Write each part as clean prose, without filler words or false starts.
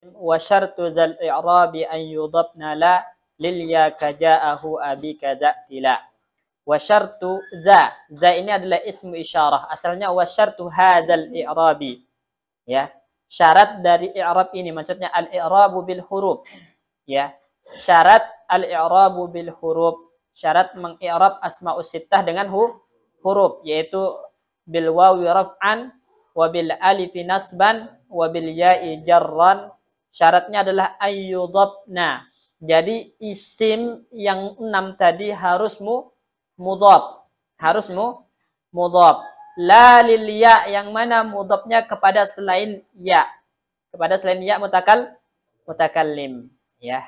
wa syartu dzal i'rabi an yudabna la lil ya kaja'ahu abika da'tila. Wa syartu za ini adalah ismu isyarah. Asalnya wa syartu hadzal i'rabi. Ya. Syarat dari i'rab ini maksudnya al-i'rabu bil huruf. Ya. Syarat al-i'rabu bil huruf. Syarat mengi'rab asma'us sittah dengan huruf yaitu bil wawi raf'an wa bil alifi nasban wa bil ya'i jarran. Syaratnya adalah ayyudabna. Jadi isim yang 6 tadi harus mudhaf. Harus mudhaf. La lil ya yang mana mudhafnya kepada selain ya. Kepada selain ya mutakallim, ya.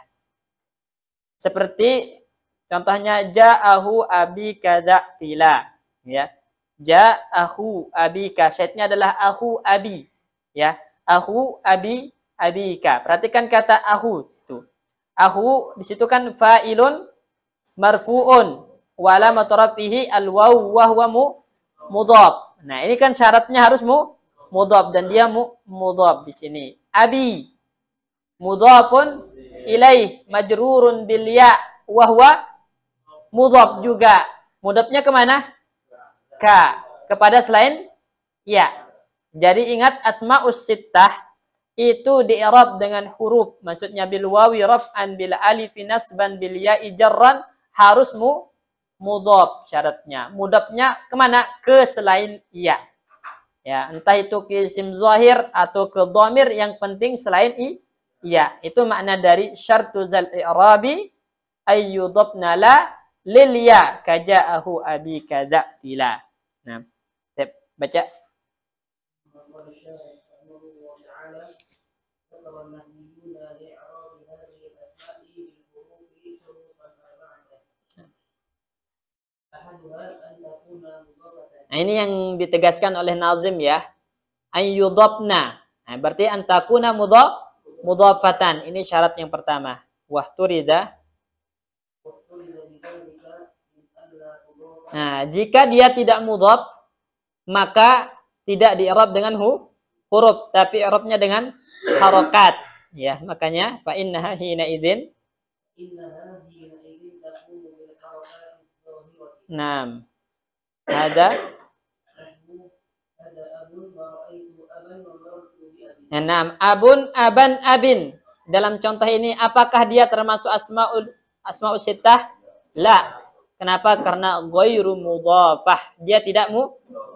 Seperti contohnya ja'ahu abika da'tila, ya. Ja'ahu abika, syadnya adalah ahu abi, ya. Ahu abi abika. Perhatikan kata ahu itu. Ahu di situ kan fa'ilun marfu'un wa alamatu rafihi al-waw wa huwa mudhaf. Nah, ini kan syaratnya harus mudhaf dan dia mudhaf di sini. Abi mudhafun ilaih majrurun bil ya wa huwa mudhaf juga. Mudhafnya kemana? Ka, kepada selain ya. Jadi ingat asma'us sittah itu di-i'rab dengan huruf, maksudnya bil wawi raf'an bil alif nasban bil ya'i jarran harus mudhaf syaratnya. Mudhafnya kemana? Ke selain ya. Ya, entah itu ke isim zahir atau ke dhamir, yang penting selain ya. Itu makna dari syartu zal i'rabi ayyudabna la lil ya kaja'ahu abika da'tila. Nah, baca. Nah, ini yang ditegaskan oleh nazim ya. Ayyudabna. Nah, berarti antakuna mudhafatan. Ini syarat yang pertama. Wahturida. Nah, jika dia tidak mudhaf, maka tidak di-i'rab dengan huruf, tapi i'rabnya dengan harokat. Ya, makanya fa innaha hina idzin. Naam. Ada. Naam, abun, aban, abin. Dalam contoh ini apakah dia termasuk asmaul sittah? La. Kenapa? Karena ghairu mudhafah. Dia tidak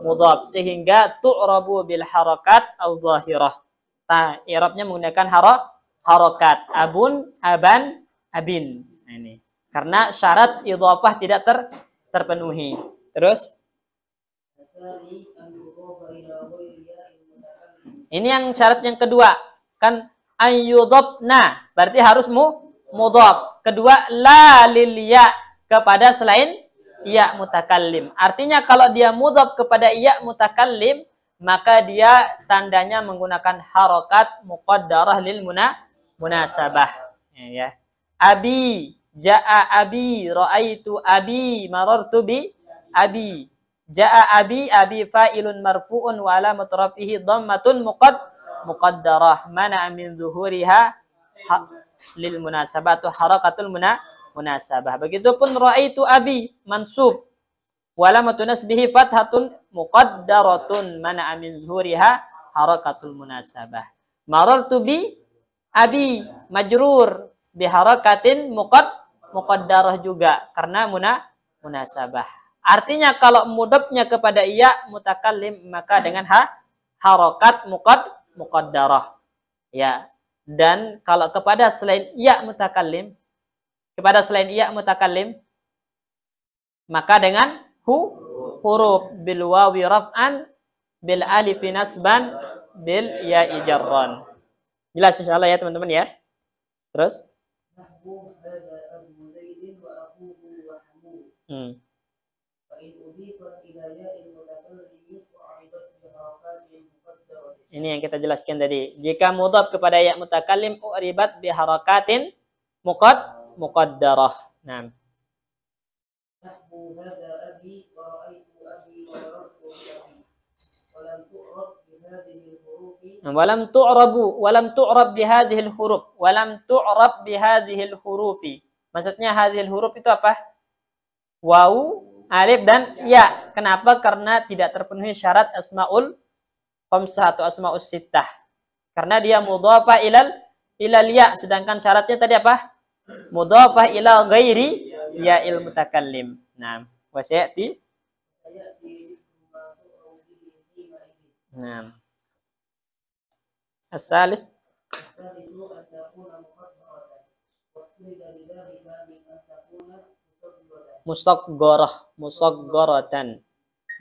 mudhaf sehingga tu'rabu bil harakat al-zahirah. Nah, i'rabnya menggunakan harokat. Abun, aban, abin. Nah, ini. Karena syarat idhafah tidak terpenuhi. Terus ini yang syarat yang kedua. Kan ayyudhabna, berarti harus mudhaf. Kedua la lil ya, kepada selain ya mutakallim. Artinya kalau dia mudhaf kepada ya mutakallim, maka dia tandanya menggunakan harokat muqaddarah lil munasabah. Ya. Abi, ja'a abi, ra'aitu abi, marartu bi abi. Ja'a abi, abi fa'ilun marfu'un wa alamatu rafihi dhammatun muqaddarah mana min zuhuriha lil munasabah atau harakatul munasabah. Begitupun ra'aitu abi mansub wa alamatu nasbihi fathatun muqaddaratun mana min zuhuriha harakatul munasabah. Marartu bi abi majrur bi harakatin muqaddarah juga karena munasabah. Artinya kalau mudhafnya kepada iya mutakallim maka dengan harokat muqaddarah. Ya. Dan kalau kepada selain iya mutakallim, maka dengan huruf bil wawi raf'an bil alif nasban bil ya'i jarran. Jelas insyaallah ya teman-teman ya. Terus ini yang kita jelaskan tadi. Jika mudhaf kepada ya mutakallim u'ribat bi harakatin muqaddarah. Nah. walam tu'rab bihadhil huruf. Walam tu'rab bihadhil hurufi. Maksudnya hadhil huruf itu apa? Waw, alif dan ya. Kenapa? Karena tidak terpenuhi syarat asmaul khamsah atau asmaus sittah. Karena dia mudhafah ilal ya, sedangkan syaratnya tadi apa? Mudhafah ila ghairi ya'il mutakallim. Nah, wa sayati. Nah. As-salis musaggharatan.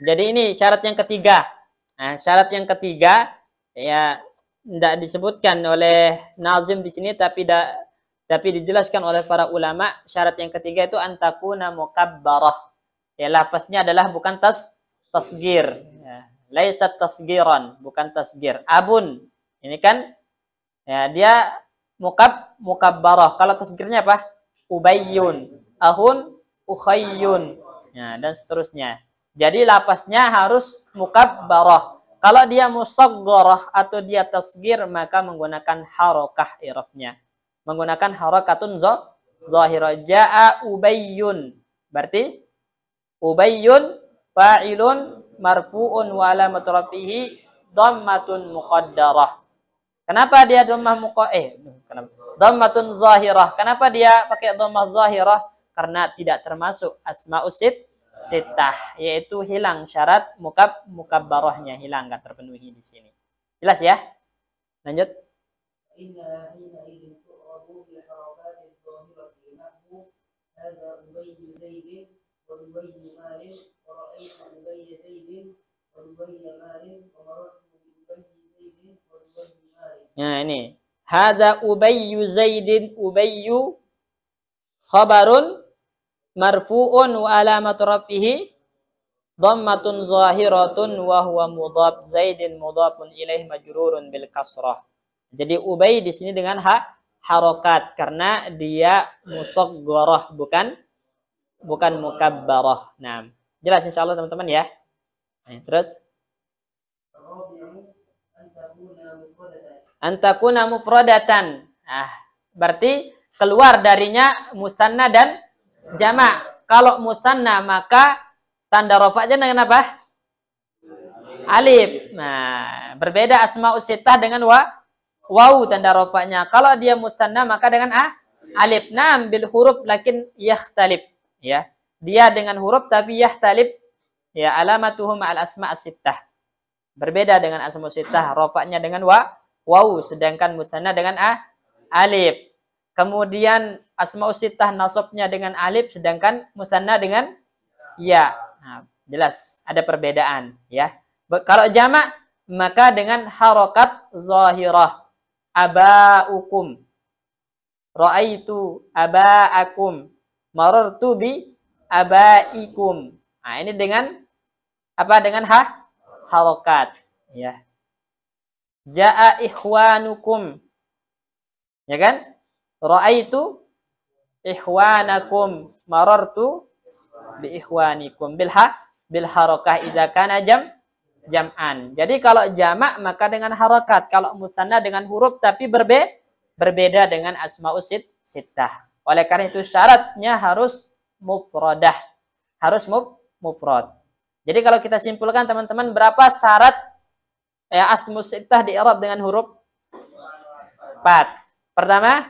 Jadi ini syarat yang ketiga. Nah, syarat yang ketiga ya tidak disebutkan oleh nazim di sini tapi dijelaskan oleh para ulama. Syarat yang ketiga itu antakuna mukabbarah. Ya, lafaznya adalah bukan tasgir. Ya, laisat tasgiran, bukan tasgir. Abun. Ini kan ya dia mukabbarah. Kalau tasgirnya apa? Ubayyun, ahun, ukhayyun. Ya, dan seterusnya. Jadi lafaznya harus mukabbarah. Kalau dia musaggharah atau dia tasgir maka menggunakan harokah i'rabnya. Menggunakan harakatun zahirah. Jaa ubayyun. Berarti ubayyun fa'ilun marfu'un wa alamatu rafihi dhammatun muqaddarah. Kenapa dia dhammatun zahirah? Kenapa dia pakai dhammah zahirah? Karena tidak termasuk asmaus sittah, yaitu hilang syarat mukabbarahnya, hilang, enggak terpenuhi di sini. Jelas ya? Lanjut. Nah ini, hadza Ubayyu Zaidin, Ubayyu khabarun marfu'un wa alamatu raf'ihi dhammatun zahiratun wa huwa mudhaf, Zaidin mudhafun ilaih majrurun bil kasrah. Jadi Ubay di sini dengan harokat karena dia musaggharah bukan mukabbarah. Nah, jelas insyaallah teman-teman ya. Nah, terus antakuna mufradatan. Berarti keluar darinya musanna dan jamak. Kalau musanna maka tanda rafa'nya dengan apa? Alif. Nah, berbeda asmaus sittah dengan waw tanda rafa'nya. Kalau dia musanna maka dengan alif. Naam bil huruf lakin yakhtalif, ya. Dia dengan huruf tapi yakhtalif, ya, alamatuhu ma'al asma' as-sittah. Berbeda dengan asmaus sittah, rafa'nya dengan waw, sedangkan musanna dengan alif. Kemudian asmaus sittah nasabnya dengan alif, sedangkan musanna dengan ya. Nah, jelas ada perbedaan ya. Kalau jamak maka dengan harokat zahirah. Aba'ukum, ra'aitu aba'akum, marartu bi aba'ikum. Nah, ini dengan apa? Dengan harokat ya. Ja'a ikhwanukum, ya kan? Ra'aitu ikhwanakum, marartu bi ikhwanikum bil harakah idza kana jam'an. Jadi kalau jamak maka dengan harakat, kalau musanna dengan huruf tapi berbeda dengan asmaus sittah. Oleh karena itu syaratnya harus mufradah, harus mufrad. Jadi kalau kita simpulkan teman-teman, berapa syarat asmaus sittah di i'rab dengan huruf? 4. Pertama,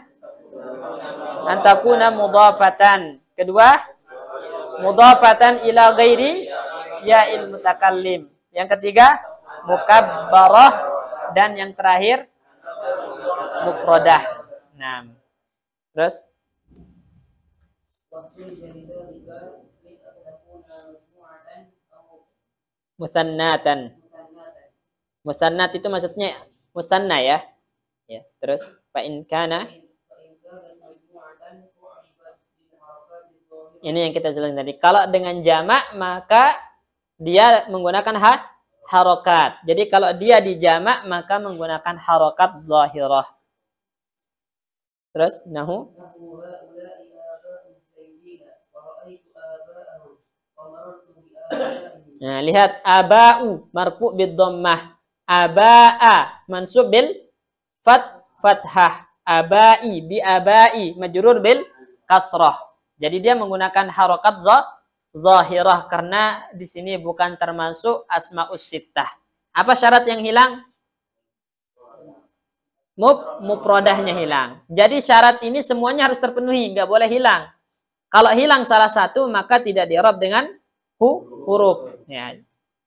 antakuna mudhafatan. Kedua, mudhafatan ila ghairi ya'il mutakallim. Yang ketiga, mukabbarah, dan yang terakhir mufradah. Nah, terus musannatan. Musannat itu maksudnya musanna ya. Ya, terus fa in kana, ini yang kita jelaskan tadi. Kalau dengan jamak maka dia menggunakan harokat. Jadi kalau dia di jamak maka menggunakan harokat zahirah. Terus nahu. Nah, lihat aba'u marfu' bid dhammah. Aba'a mansub bil fathah. Abai bi abai majrur bil kasrah. Jadi dia menggunakan harokat zahirah karena di sini bukan termasuk asmaus sittah. Apa syarat yang hilang? Mufradahnya hilang. Jadi syarat ini semuanya harus terpenuhi, nggak boleh hilang. Kalau hilang salah satu maka tidak di-i'rab dengan huruf. Ya.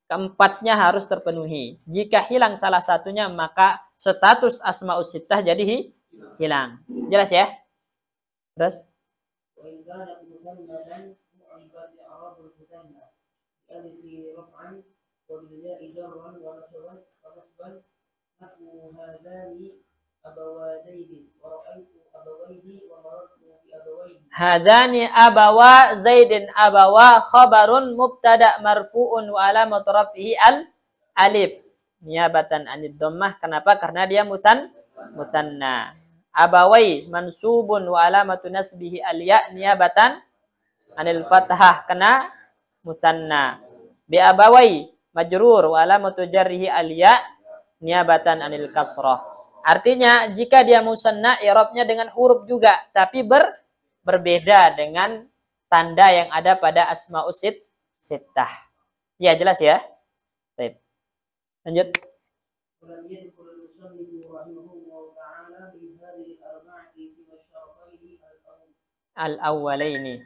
Keempatnya harus terpenuhi. Jika hilang salah satunya maka status asmaus sittah jadi hilang. Jelas ya? Terus hadani abawa zaidin abawa khabarun mubtada marfu'un wa alamat rafihi al alif niyabatan anid dhammah. Kenapa? Karena dia mutanna. Abawai mansubun wa alamatu nasbihi al ya niyabatan anil fathah kena musanna. Bi abawai majrur wa alamatu jarrihi al ya niyabatan anil kasrah. Artinya jika dia musanna i'rabnya dengan huruf juga tapi berbeda dengan tanda yang ada pada asmaus sittah. Ya, jelas ya? Baik. Lanjut. Al-awwalaini.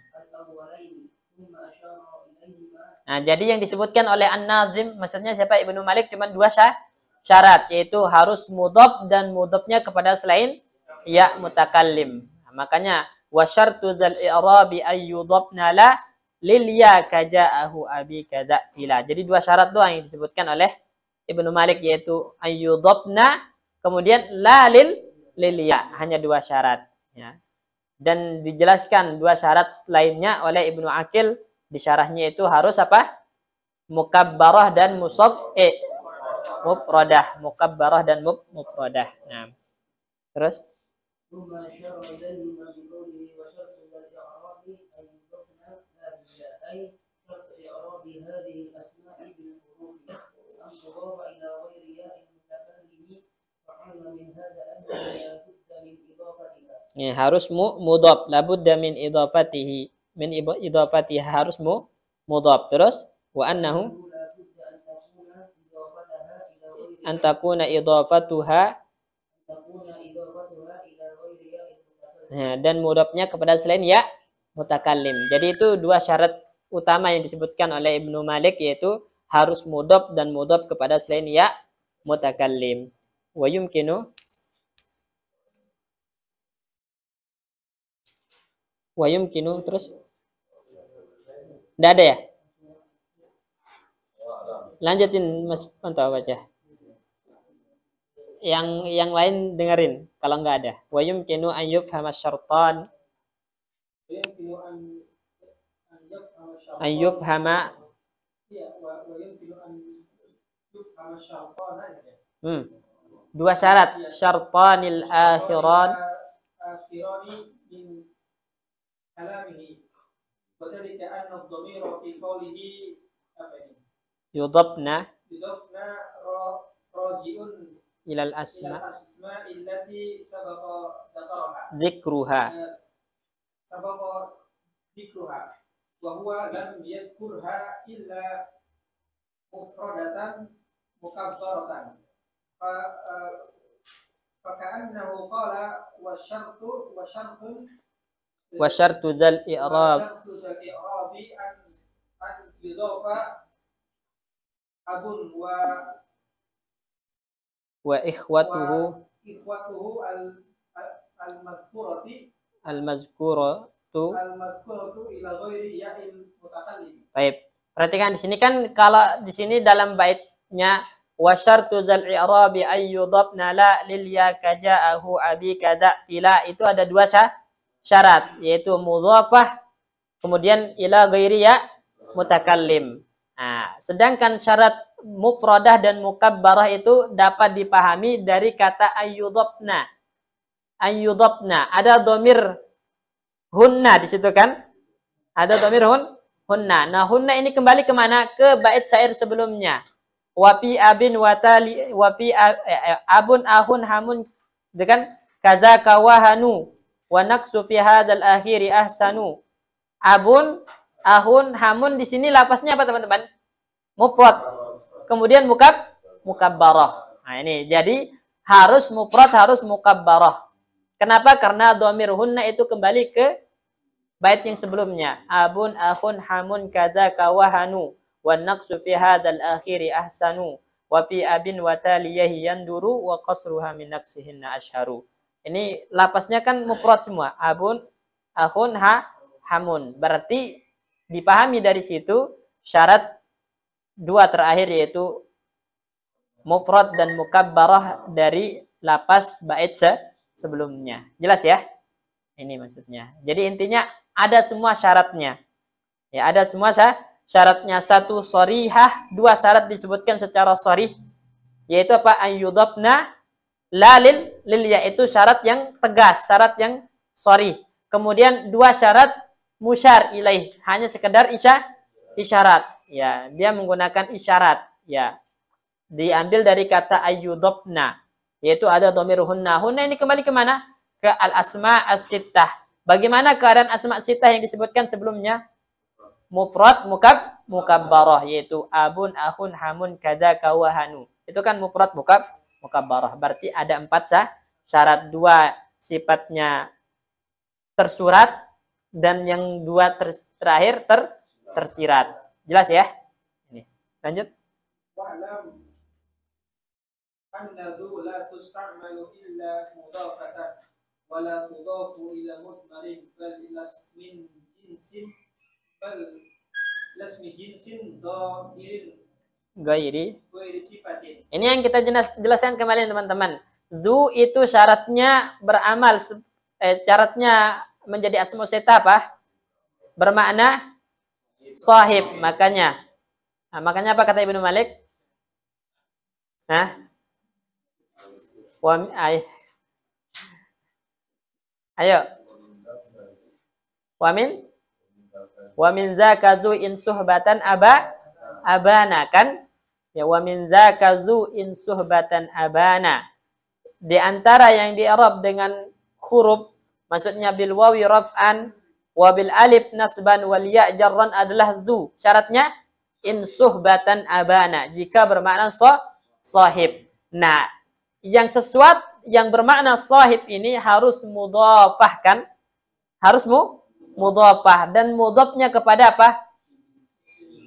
Nah, jadi yang disebutkan oleh An-Nazim, maksudnya siapa? Ibnu Malik, cuma dua syarat, yaitu harus mudhaf dan mudhafnya kepada selain ya mutakallim. Nah, makanya wa syartu dzal i'rabi ayyudhafna la lil ya kaja'ahu abi kadzatila. Jadi dua syarat doang yang disebutkan oleh Ibnu Malik, yaitu ayyudhafna kemudian la lil ya, hanya dua syarat ya. Dan dijelaskan dua syarat lainnya oleh Ibnu Aqil di syarahnya, itu harus apa? Mukabbarah dan mufradah, mukabbarah dan mufradah. Nah, terus ini harus mudhaf, labudda min idhafatihi, min idhafatihi, harus mudhaf. Terus wa annahu an takuna idhafatuha, nah, dan mudhafnya kepada selain ya mutakallim. Jadi itu dua syarat utama yang disebutkan oleh Ibnu Malik, yaitu harus mudhaf dan mudhaf kepada selain ya mutakallim. Wa yumkinu terus enggak ada ya? Lanjutin Mas Panto baca. Yang lain dengerin kalau enggak ada. Wa yumkinu an yufhama syartan, an yufhama dua syarat, syartanil akhiran yudhafna ilal asma illati sabaqa dzikruha wa huwa lam yadhkurha illa mufradatan mukabbaratan fa ka'annahu qala wa syartu dzal i'rab an yudhafa abun wa ikhwatuhu al-mazkuratu ila ghairi ya'il mutakallim. Baik. Perhatikan di sini kan, kalau di sini dalam baitnya wa syartu zal i'rabi ayyudhafna la lil ya kaja'ahu abi kadzatila, itu ada dua syarat, yaitu mudhafah kemudian ila ghairi ya mutakallim. Nah, sedangkan syarat mufradah dan mukabbarah itu dapat dipahami dari kata ayyudhafna. Ayyudhafna, ada dhamir hunna di situ kan? Ada dhamir hunna. Nah, hunna ini kembali kemana? Ke bait syair sebelumnya. Wapi abin watali wapi abun ahun hamun dengan kaza kawahanu wa naqsu fi hadzal akhiri ahsanu. Abun ahun hamun di sini lapasnya apa teman-teman? Mufrad. Kemudian mukabbarah. Nah ini jadi harus mufrad, harus mukabbarah. Kenapa? Karena dhamir hunna itu kembali ke bait yang sebelumnya. Abun akhun hamun kadza kawahanu wan naqsu fi hadzal akhiri ahsanu wa fi abin wa taliyahi yanduru wa qasruha min naqsihinna asharu. Ini lapasnya kan mufrad semua. Abun akhun hamun. Berarti dipahami dari situ syarat dua terakhir yaitu mufrad dan mukabbarah dari lapas bait sebelumnya. Jelas ya? Ini maksudnya. Jadi intinya ada semua syaratnya. Ya, ada semua syaratnya. Satu sharihah, dua syarat disebutkan secara sharih, yaitu apa? Ayyudabna lalil lil yaitu syarat yang tegas, syarat yang sharih. Kemudian dua syarat musyar ilaih, hanya sekedar isyarat. Ya, dia menggunakan isyarat. Ya. Diambil dari kata ayyudabna, yaitu ada dhamir hunna. Hunna ini kembali ke mana? Ke al-asma as-sittah. Bagaimana keadaan asma sittah yang disebutkan sebelumnya? Mufrad, mukabbarah, yaitu abun, akhun, hamun, kadza, kawahanu. Itu kan mufrad, mukabbarah. Berarti ada 4 syarat. 2 sifatnya tersurat dan yang 2 terakhir tersirat. Jelas ya? Ini. Lanjut. Wa'lam anna dhu la tusta'malu illa mudafatan wa la tudafu ila mudmarin bal lasmin jinsin ghairi sifatin. Ini yang kita jelaskan kemarin teman-teman. Dhu itu syaratnya beramal, syaratnya menjadi asma sittah apa? Bermakna sahib. Makanya apa kata Ibnu Malik? Ayo. Wa min zakazu in suhbatan abana kan? Ya wa min zakazu in suhbatan abana. Di antara yang di-i'rab dengan huruf maksudnya bil wawi raf'an wa bil alif nasban wal ya jarran adalah zu. Syaratnya in suhbatan abana, jika bermakna sahib. Nah, yang sesuatu yang bermakna sahib ini harus mudhafah kan? Harus mudhafah dan mudhafnya kepada apa?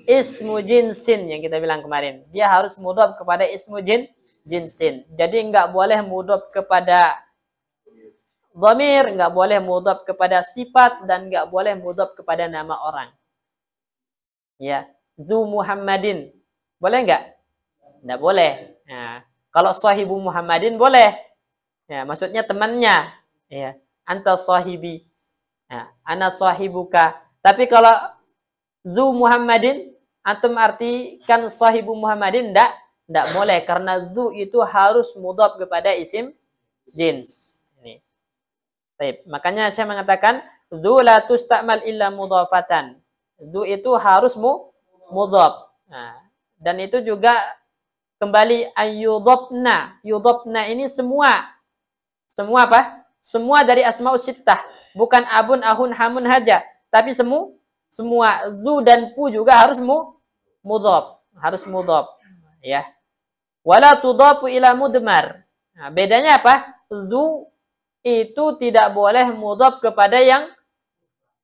Ismu jinsin yang kita bilang kemarin. Dia harus mudhaf kepada ismu jinsin. Jadi enggak boleh mudhaf kepada dhamir, enggak boleh mudhaf kepada sifat dan enggak boleh mudhaf kepada nama orang. Ya, Zu Muhammadin. Boleh enggak? Enggak boleh. Nah, kalau sahibu Muhammadin boleh. Ya, maksudnya temannya. Ya, anta sahibi. Ya, ana sahibuka. Tapi kalau Zu Muhammadin, antum artikan sahibu Muhammadin, enggak boleh. Karena zu itu harus mudhaf kepada isim jins. Ini. Baik, makanya saya mengatakan zu la tusta'mal illa mudhafatan. Zu itu harus mudhaf. Nah, dan itu juga kembali ayyudhabna. Yudhabna ini semua apa? Semua dari asmaus sittah. Bukan abun, ahun, hamun haja. Tapi semua zu dan fu juga harus mudhaf. Harus mudhaf. Ya. Wala tudhafu ila mudmar. Nah, bedanya apa? Zu itu tidak boleh mudhaf kepada yang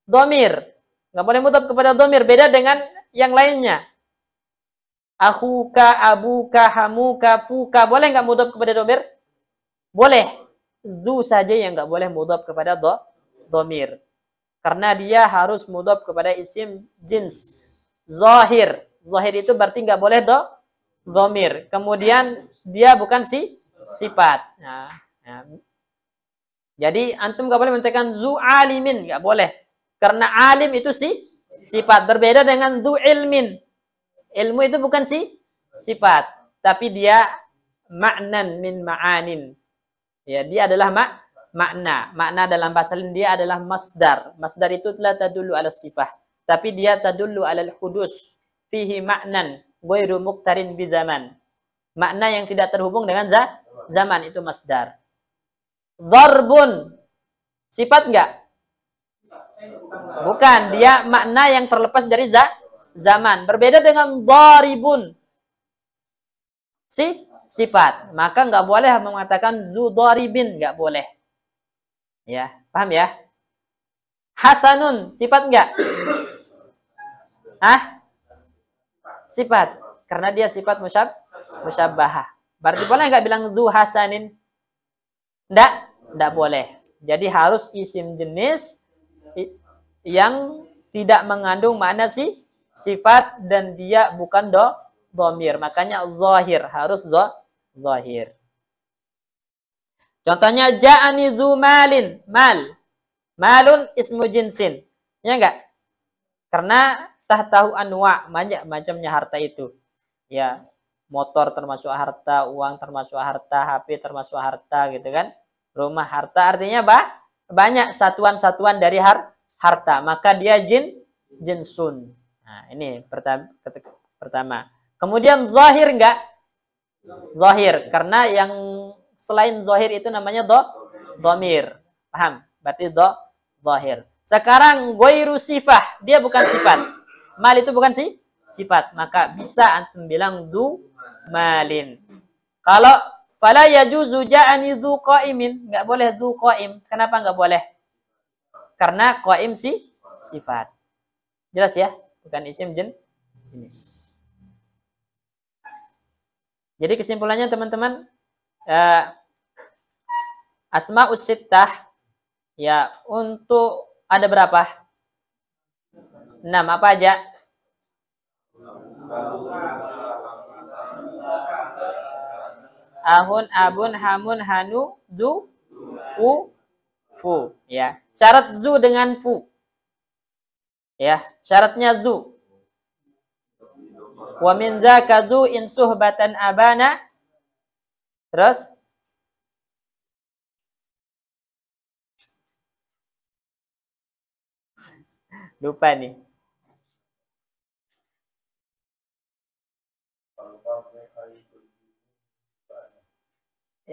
dhamir. Enggak boleh mudhaf kepada dhamir. Beda dengan yang lainnya. Akhuka, abuka, hamuka, fuka. Boleh enggak mudhaf kepada dhamir? Boleh. Zu saja yang enggak boleh mudhaf kepada dhamir. Karena dia harus mudhaf kepada isim jins. Zahir. Zahir itu berarti enggak boleh dhamir. Kemudian dia bukan sifat. Nah. Jadi antum enggak boleh mengatakan zu alimin, enggak boleh. Karena alim itu sifat. Berbeda dengan zu ilmin. Ilmu itu bukan sifat, tapi dia ma'nan min ma'anin. Ya, dia adalah makna. Makna dalam bahasa lain dia adalah masdar. Masdar itu la tadullu ala sifah, tapi dia tadullu ala al-hudus. Fihi ma'nan ghairu muqtarin bizaman. Makna yang tidak terhubung dengan zaman, itu masdar. Darbun, sifat enggak? Bukan, dia makna yang terlepas dari zaman. Berbeda dengan daribun. Sifat. Maka enggak boleh mengatakan zu daribin, enggak boleh. Ya, paham ya? Hasanun, sifat enggak? Hah? Sifat. Karena dia sifat musyabbahah. Berarti boleh enggak bilang zu hasanin? Enggak boleh. Jadi harus isim jenis yang tidak mengandung makna sifat dan dia bukan dhamir. Makanya zahir, harus zahir. Contohnya ja'ani dzu malin, malun ismu jinsin. Ya enggak? Karena tahtahu anwa, banyak macamnya harta itu. Ya, motor termasuk harta, uang termasuk harta, HP termasuk harta gitu kan. Rumah harta artinya banyak satuan-satuan dari harta. Maka dia jinsun. Nah, ini pertama. Kemudian zahir enggak? Zahir, karena yang selain zahir itu namanya dhamir. Paham? Berarti zahir. Sekarang ghairu sifah, dia bukan sifat. Mal itu bukan sifat, maka bisa antum bilang du malin. Kalau fala yajuzu ja'ani dzu qaimin, enggak boleh dzu qaim. Kenapa enggak boleh? Karena qaim sifat. Jelas ya? Bukan isim jenis. Jadi kesimpulannya teman-teman, asma'us sittah ya untuk ada berapa? 6, apa aja? Ahun, abun, hamun, hanu, du, fu. Ya, syarat zu dengan fu. Ya, syaratnya zu. Wa min dzaka zu in suhbatan abana. Terus lupa nih.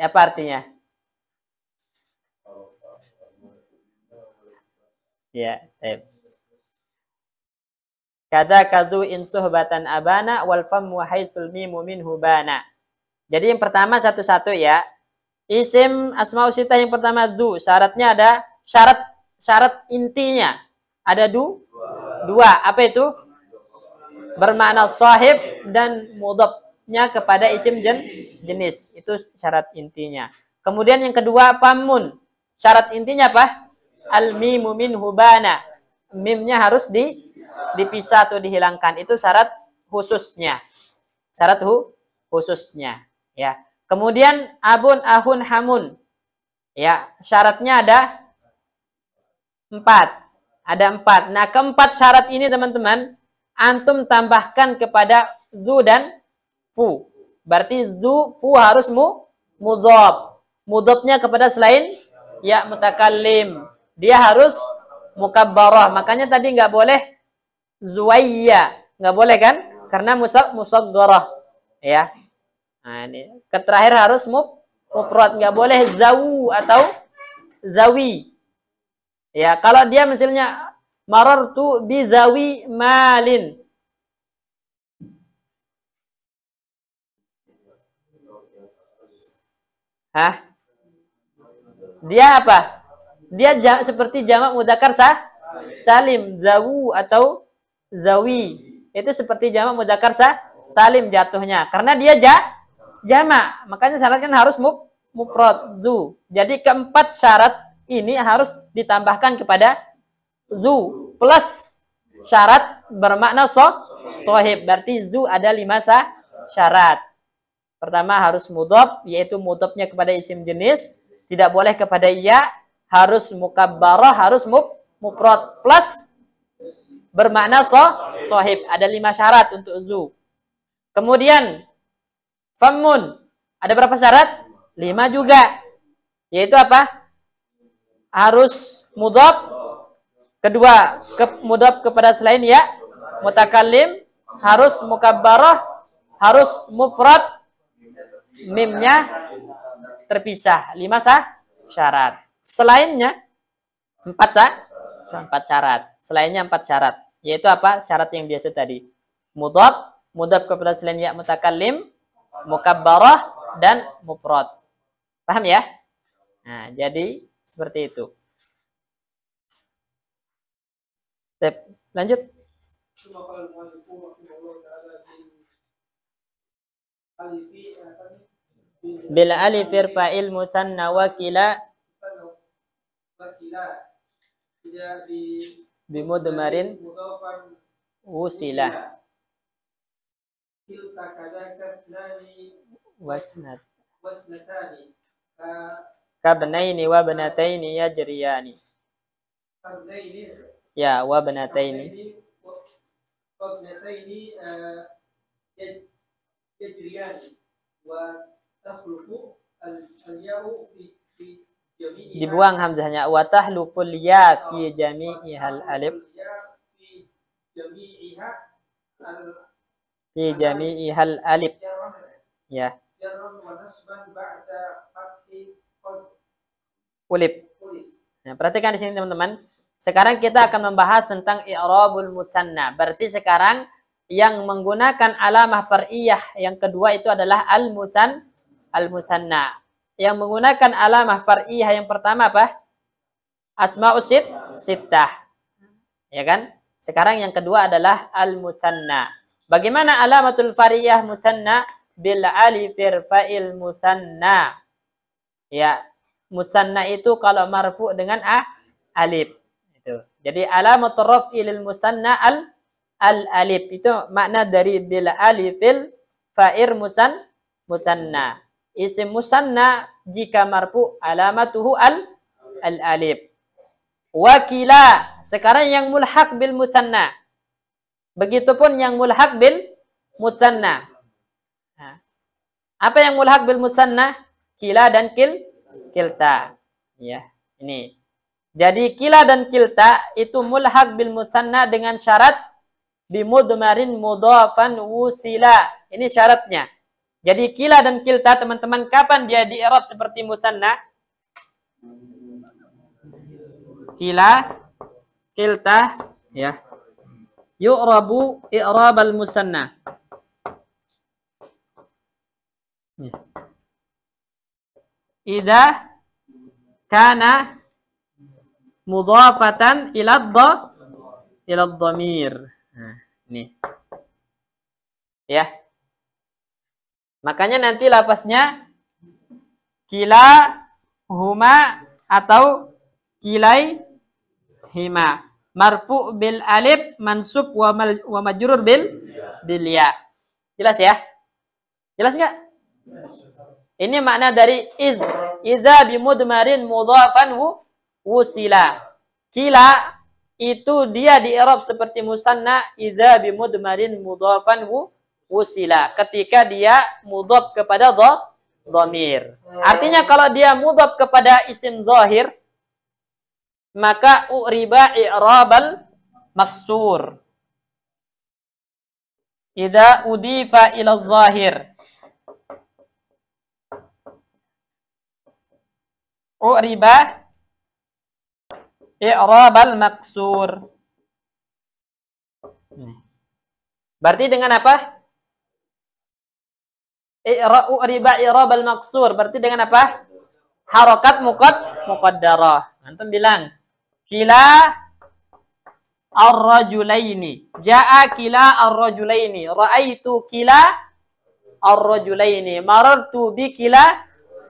Apa artinya? Ya, kada kadzu in suhbatan abana wal famu haisul mimu minhu bana. Jadi yang pertama satu-satu ya. Isim asmaul sittah yang pertama zu, syaratnya ada syarat intinya. Ada dua. Apa itu? Bermakna sahib dan mudhafnya kepada isim jenis. Itu syarat intinya. Kemudian yang kedua famun. Syarat intinya apa? Al mimu minhu bana. Mimnya harus dipisah atau dihilangkan. Itu syarat khususnya. Syarat khususnya, ya. Kemudian abun, ahun, hamun. Ya, syaratnya ada 4. Ada 4. Nah, keempat syarat ini teman-teman, antum tambahkan kepada zu dan fu. Berarti zu, fu harus mudhaf. Mudhafnya kepada selain ya mutakallim. Dia harus mukabbarah. Makanya tadi nggak boleh zuwayya. Nggak boleh kan? Karena musaggarah. Ya. Nah, ini. Terakhir harus mufrad. Nggak boleh zawu atau zawi. Ya, kalau dia misalnya marartu bi zawi malin. Hah? Dia apa? Dia seperti jamak mudzakkar salim, zawu atau zawi. Itu seperti jamak mudzakkar salim jatuhnya. Karena dia jamak, makanya syaratnya harus mufrad zu. Jadi keempat syarat ini harus ditambahkan kepada zu plus syarat bermakna sahib. Berarti zu ada 5 syarat. Pertama harus mudhaf, yaitu mudhafnya kepada isim jenis, tidak boleh kepada ya, harus mukabbarah, harus mufrad plus bermakna sahib. Ada 5 syarat untuk zu. Kemudian famun. Ada berapa syarat? 5 juga. Yaitu apa? Harus mudhaf. Kedua, mudhaf kepada selain ya mutakallim, harus mukabbarah harus mufrad, mimnya terpisah. 5 syarat. Selainnya 4 syarat. Selainnya 4 syarat. Yaitu apa? Syarat yang biasa tadi. Mudhaf, mudhaf kepada selain ya mutakallim, mukabbarah, dan mufrad. Paham ya? Nah, jadi seperti itu. Lanjut. Bil alif irfa'il musanna wa kila bimudmarin wusila wasnatani kabnaini wa banataini yajriyani. Ya, wa banataini yajriyani wa takhlufu al-ya'u fi jami'i. Dibuang hamzahnya. Wa tahluful ya fi jami'ihal alif. Fi jami'ihal alif. Ya. Ulib. Nah, perhatikan di sini teman-teman. Sekarang kita akan membahas tentang i'rabul mutanna. Berarti sekarang yang menggunakan alamah far'iyah yang kedua itu adalah al-musanna. Yang menggunakan alamah far'iyah yang pertama apa? Asma'us sittah. Ya kan? Sekarang yang kedua adalah al-musanna. Bagaimana alamatul far'iyah musanna? Bil alif irfa'il musanna. Ya, musanna itu kalau marfu dengan alif. Itu. Jadi alamatul raf'i lil musanna al-alif. Itu makna dari bil alifil fa'ir musanna. Isim musanna jika marfu alamatuhu al-alif. Wakila. Sekarang yang mulhaq bil musanna. Begitupun yang mulhaq bil musanna. Nah, apa yang mulhaq bil musanna? Kila dan kilta. Ya, ini. Jadi kila dan kilta itu mulhaq bil musanna dengan syarat bimudmarin mudhafan wusila. Ini syaratnya. Jadi kila dan kilta teman-teman kapan dia di i'rab seperti musanna? Kila, kilta, ya. Yu'rabu i'rabal musanna. Idza kana mudhafatan ila dhamir. Nah, ini. Ya. Makanya nanti lafaznya kila huma atau kilai hima. Marfu bil alif, mansub wa majrur bil ya. Jelas ya? Jelas enggak? Ini makna dari idza bimudmarin mudhafan wusila. Kila itu dia di i'rab seperti musanna idza bimudmarin mudhafan wusila. Ketika dia mudhaf kepada dhamir. Artinya kalau dia mudhaf kepada isim zahir, maka u'riba i'rabal maksur. Idza udifa ila zahir. U'riba i'rabal maksur. Berarti dengan apa? U'riba i'rabal maksur. Berarti dengan apa? Harokat muqaddarah. Antum bilang kila ar-rajulaini. Ja'a kila ar-rajulaini. Ra'aitu kila ar-rajulaini. Marartu bi kila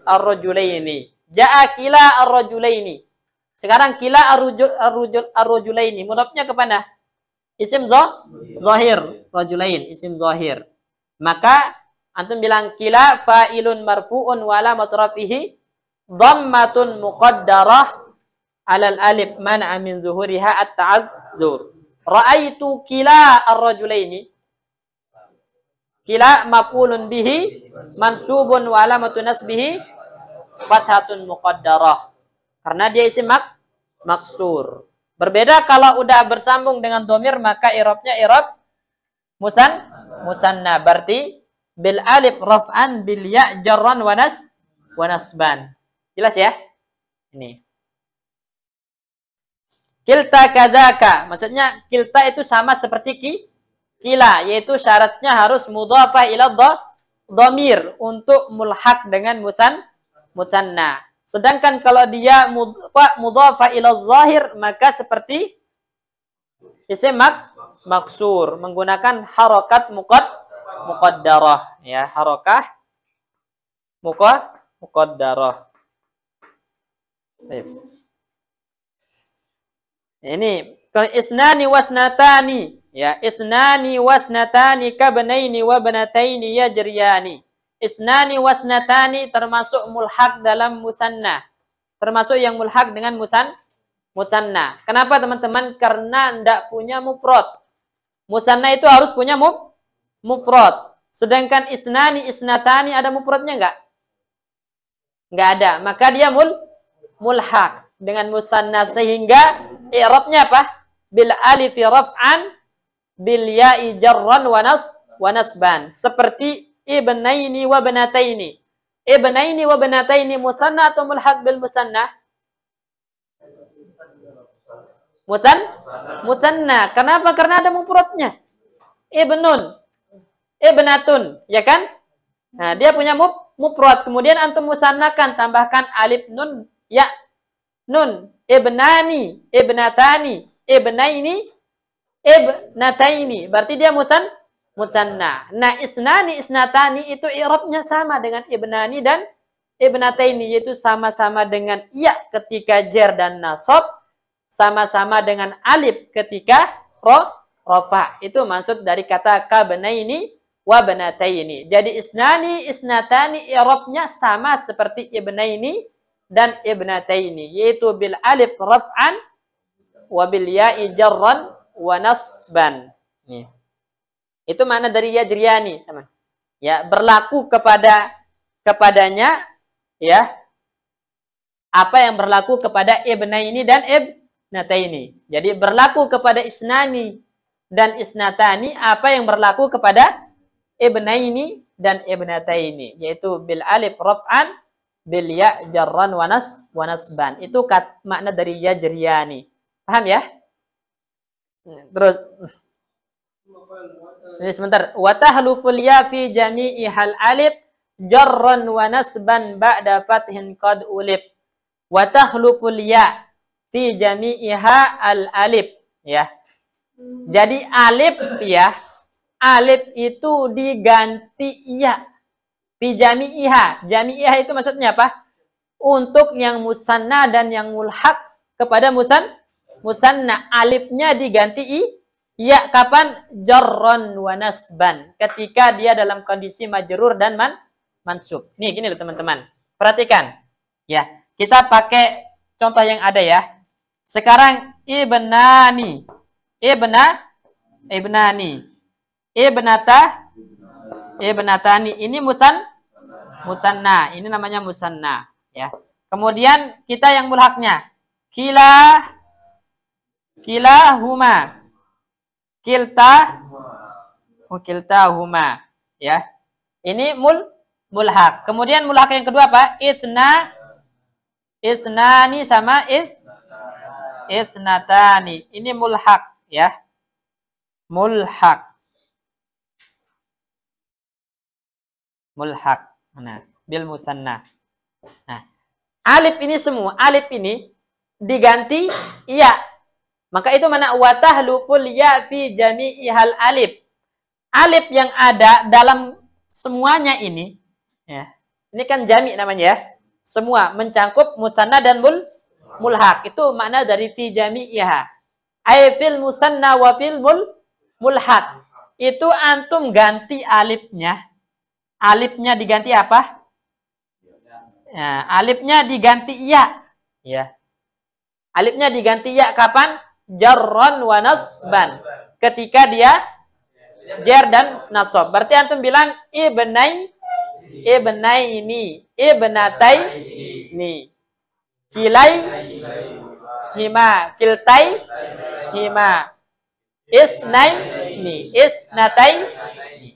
ar-rajulaini. Ja'a kila ar-rajulaini. Sekarang kila ar-rajulaini. Mudhafnya kepada isim zahir. Rajulain, isim zahir. Maka antum bilang kila fa'ilun marfu'un wa alamatu rafihi dhammatun muqaddarah alal alif mana min zuhuriha at-ta'azzur. Ra'aitu kila ar-rajulaini. Kila maf'ulun bihi mansubun wa alamatu nasbihi fathatun muqaddarah. Karena dia isim maksur. Berbeda kalau udah bersambung dengan dhamir maka i'rabnya i'rab musanna. Berarti bil alif raf'an bil ya jarran wa nasban. Jelas ya? Ini. Kilta kadzaka, maksudnya kilta itu sama seperti kila, yaitu syaratnya harus mudhafah ila dhamir untuk mulhaq dengan mutanna. Sedangkan kalau dia mudhafah ila zahir, maka seperti isim maksur menggunakan harokat muqaddarah, ya, harokah muqaddarah. Ini isnani wasnatani, ya, isnani wasnatani kabnaini wa banataini yajriyani. Isnani wasnatani termasuk mulhaq dalam musanna, termasuk yang mulhaq dengan musanna. Kenapa teman-teman? Karena ndak punya mufrad. Musanna itu harus punya mufrad. Sedangkan isnani isnatani ada mufradnya enggak? Enggak ada. Maka dia mulhaq dengan musanna, sehingga i'rabnya apa? Bil alif raf'an bil ya'i jarran wa nasban. Seperti ibnaini wa banataini. Ibnaini wa banataini musanna atau mulhaq bil musanna? Musanna. Kenapa? Karena ada mufradnya. Ibnun, ibnatun, ya kan? Nah, dia punya mufrad. Kemudian antum musannakan, tambahkan alif nun ya nun. Ibnani, ibnatani, ibnaini, ibnataini. Berarti dia musanna. Nah, isnani, isnatani itu i'rabnya sama dengan ibnani dan ibnataini, yaitu sama-sama dengan ya ketika jar dan nasab, sama-sama dengan alif ketika rafa. Itu maksud dari kata kabnaini wa banataini. Jadi isnani, isnatani i'rabnya sama seperti ibnaini dan ibnataini, yaitu bil alif raf'an wa bil ya'i jarran wa nasban. Itu makna dari yajriyani, teman. Ya, berlaku kepadanya, ya, apa yang berlaku kepada ibnaini dan ibnataini. Jadi berlaku kepada isnani dan isnatani apa yang berlaku kepada ibnaini dan ibnataini, yaitu bil alif raf'an bil ya jarran wa nasban. Itu makna dari yajriyani. Paham ya? Terus ini sebentar. Wa tahluful ya fi jami'i hal alif jarran wa nasban ba'da fathin qad ulib. Wa tahluful ya fi jami'iha al alif, ya. Jadi alif, ya, alif itu diganti ya. Fi jami'iha. Jami'iha itu maksudnya apa? Untuk yang musanna dan yang mulhaq kepada musanna, alifnya diganti ya. Kapan? Jarran wa nasban. Ketika dia dalam kondisi majrur dan mansub. Nih, gini loh teman-teman. Perhatikan. Ya, kita pakai contoh yang ada ya. Sekarang ibnani. Ibnani. Ibnatani. Ini musanna. Ini namanya musanna, ya. Kemudian kita yang mulhaknya kilahuma. Kiltahuma, ya. Ini mulhak. Kemudian mulhak yang kedua apa? Isnani sama isnatani. Ini mulhak, ya. Mulhak. Nah, bil musanna. Nah, alif ini semua, alif ini diganti ya. Maka itu mana wa tahluful ya fi jami'ihal alif. Alif yang ada dalam semuanya ini, ya. Ini kan jami' namanya, ya. Semua mencangkup musanna dan mulhaq. Itu makna dari fi jami'iha. Ay fil musanna wa fil mulhaq. Itu antum ganti alifnya. Alifnya diganti apa? Ya, alifnya diganti ya. Ya. Alifnya diganti ya kapan? Jarran wa nasban. Ketika dia jar dan nasab. Berarti antum bilang ibnaini, ibnataini, kilaihima, kiltaihima, isnaini, isnataini.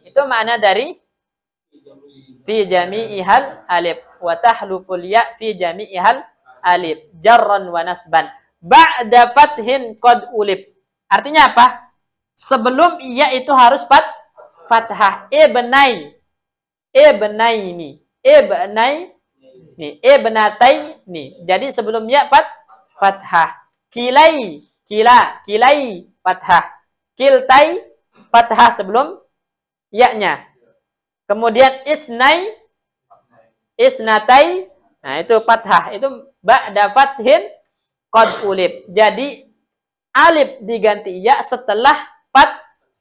Itu makna dari fi jami'ihal alif wa tahluful ya fi jami'ihal alif jarran wa nasban ba'da fathin qad ulib. Artinya apa? Sebelum ya itu harus fathah. Ibnai ini ibnatai nih. Jadi sebelum ya fathah. Kilai fathah. Kiltai fathah sebelum ya-nya. Kemudian isnatai, nah itu fathah. Itu ba'da fathin qad ulib. Jadi alif diganti ya setelah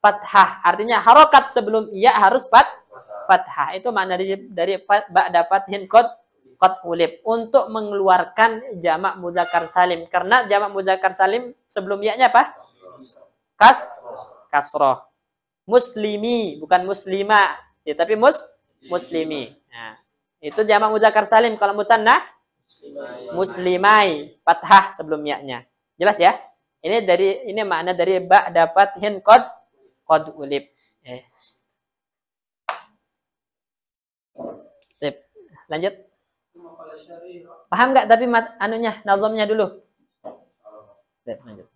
fathah. Artinya harokat sebelum ya harus fathah. Itu makna dari ba'da fathin qad ulib, untuk mengeluarkan jamak muzakkar salim. Karena jamak muzakkar salim sebelum ya-nya apa? Kasroh. Muslimi, bukan muslima, ya, tapi muslimi. Nah, itu jamak muzakkar salim. Kalau musanna muslimai, fathah sebelum ya-nya. Jelas ya? Ini makna dari ba'da fathin qad ulib. Sip. Lanjut. Paham nggak tapi anunya, nazamnya dulu? Sip, lanjut.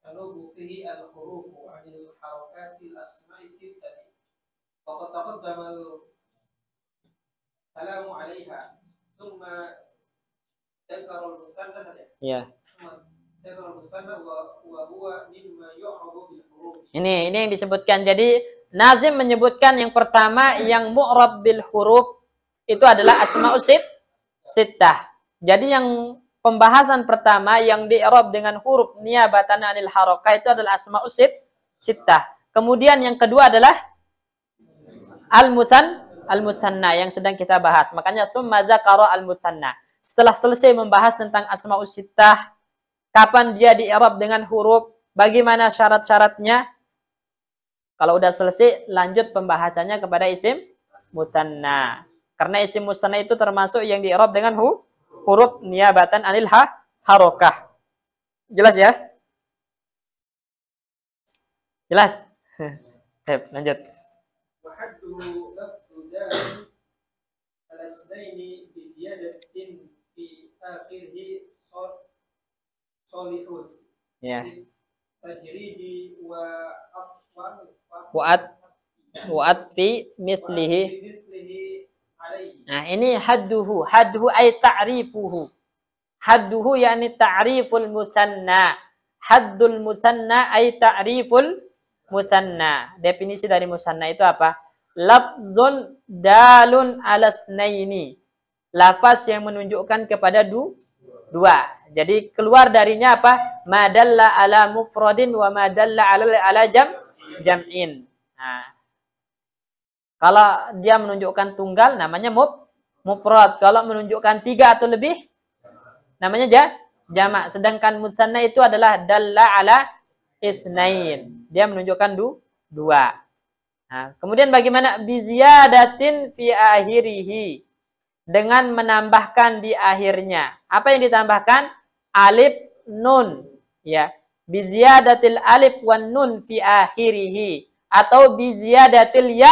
تنوب فيه الحروف عن الحركات الأسماء الستة وقد تقدم الكلام عليها ثم ذكر المثنى ثم ذكر المثنى وهو مما يعرض بالحروف. Ini yang disebutkan. Jadi Nazim menyebutkan yang pertama yang mu'rab bil huruf itu adalah asma'us sittah. Jadi yang pembahasan pertama yang di-i'rab dengan huruf niyabatan anil harakah itu adalah asma'us sittah. Kemudian yang kedua adalah al-musanna yang sedang kita bahas. Makanya summa dzakara al-musanna. Setelah selesai membahas tentang asma'us sittah, kapan dia di-i'rab dengan huruf, bagaimana syarat-syaratnya. Kalau udah selesai, lanjut pembahasannya kepada isim musanna. Karena isim musanna itu termasuk yang di-i'rab dengan huruf niyabatan anil harakah. Jelas ya? Jelas? Lanjut. Ya. Wa'at fi mislihi. Nah, ini hadduhu. Hadduhu ay ta'rifuhu. Hadduhu yakni ta'riful musanna. Haddul musanna ay ta'riful musanna. Definisi dari musanna itu apa? Lafzun dalun ala tsnaini. Lafaz yang menunjukkan kepada dua. Jadi keluar darinya apa? Madalla ala mufradin wa madalla ala jam'in. Nah, kalau dia menunjukkan tunggal namanya mufrad. Kalau menunjukkan 3 atau lebih namanya jamak. Sedangkan musanna itu adalah dalla ala isnain. Dia menunjukkan 2. Nah, kemudian bagaimana biziyadatin fi akhirih? Dengan menambahkan di akhirnya. Apa yang ditambahkan? Alif nun, ya. Biziyadatil alif wan nun fi akhirih atau biziyadatil ya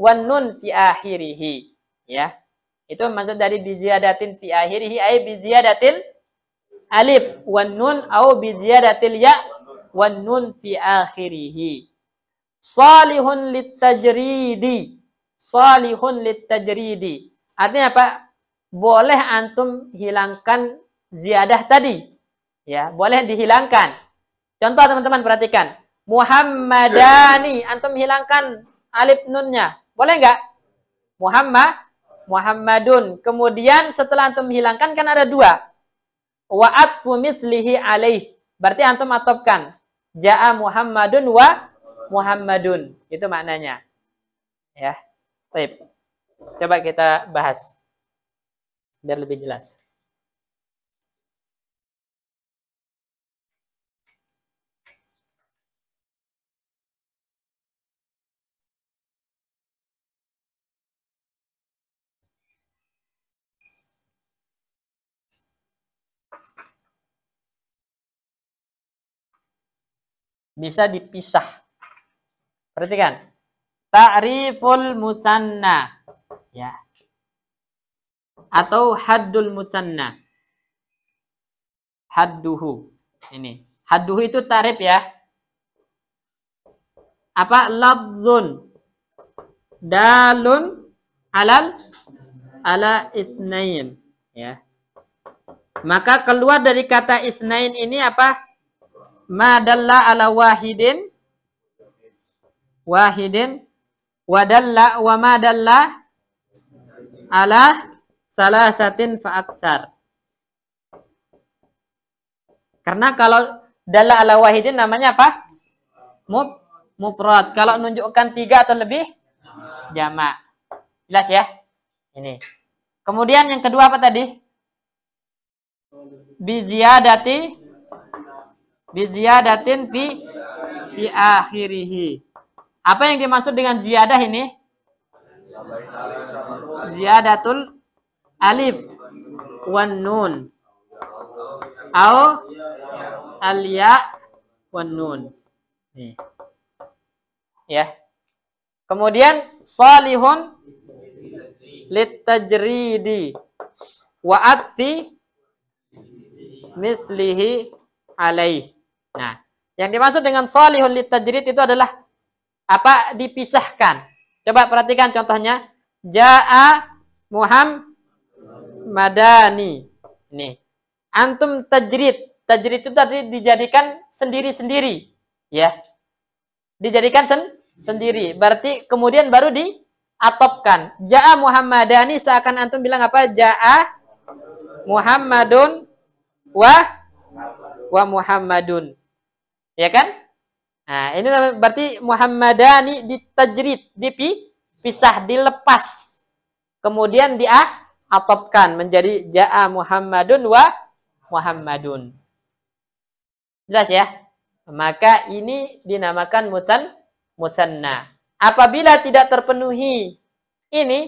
wan nun fi akhirih, ya. Itu maksud dari biziyadatin fi akhirih ay biziyadatil alif wan nun atau biziyadatil ya wan nun fi akhirih. Salihun litajridi. Salihun litajridi. Artinya apa? Boleh antum hilangkan ziyadah tadi. Ya, boleh dihilangkan. Contoh teman-teman perhatikan. Muhammadani, antum hilangkan alif nunnya. Boleh enggak? Muhammadun. Kemudian setelah antum hilangkan kan ada 2. Wa atfu mislihi alaih. Berarti antum atofkan. Ja'a Muhammadun wa Muhammadun. Itu maknanya. Ya. Baik. Coba kita bahas biar lebih jelas. bisa dipisah. Perhatikan. Ta'riful musanna. Ya. Atau haddul musanna. Hadduhu. Ini. Hadduhu itu ta'rif ya. Apa? Lafzun dalun ala isnain. Ya. Maka keluar dari kata isnain ini apa? Ma dalla ala wahidin wadalla wa ma dalla ala salasatin fa aksar. Karena kalau dalla ala wahidin namanya apa? Mufrad. Kalau menunjukkan 3 atau lebih jamak. Jelas ya? Ini. Kemudian yang kedua apa tadi? Biziyadatin fi akhirih. Apa yang dimaksud dengan ziyadah ini? Ziyadatul alif wan nun atau al-ya wan nun. Nih. Ya. Kemudian salihun litajridi wa atfi mislihi alaih. Nah, yang dimaksud dengan salihun litajrid itu adalah apa? Dipisahkan. Coba perhatikan contohnya. Ja'a Muhammadani. Ini. Antum tajrid. Tajrid itu tadi dijadikan sendiri-sendiri. Ya. Dijadikan sendiri. Berarti kemudian baru diatopkan. Ja'a Muhammadani seakan antum bilang apa? Ja'a Muhammadun wa Muhammadun. Ya kan? Nah, ini berarti Muhammadani ditajrid, dipisah, dilepas. Kemudian diatopkan menjadi Ja'a Muhammadun wa Muhammadun. Jelas ya? Maka ini dinamakan musanna. Apabila tidak terpenuhi ini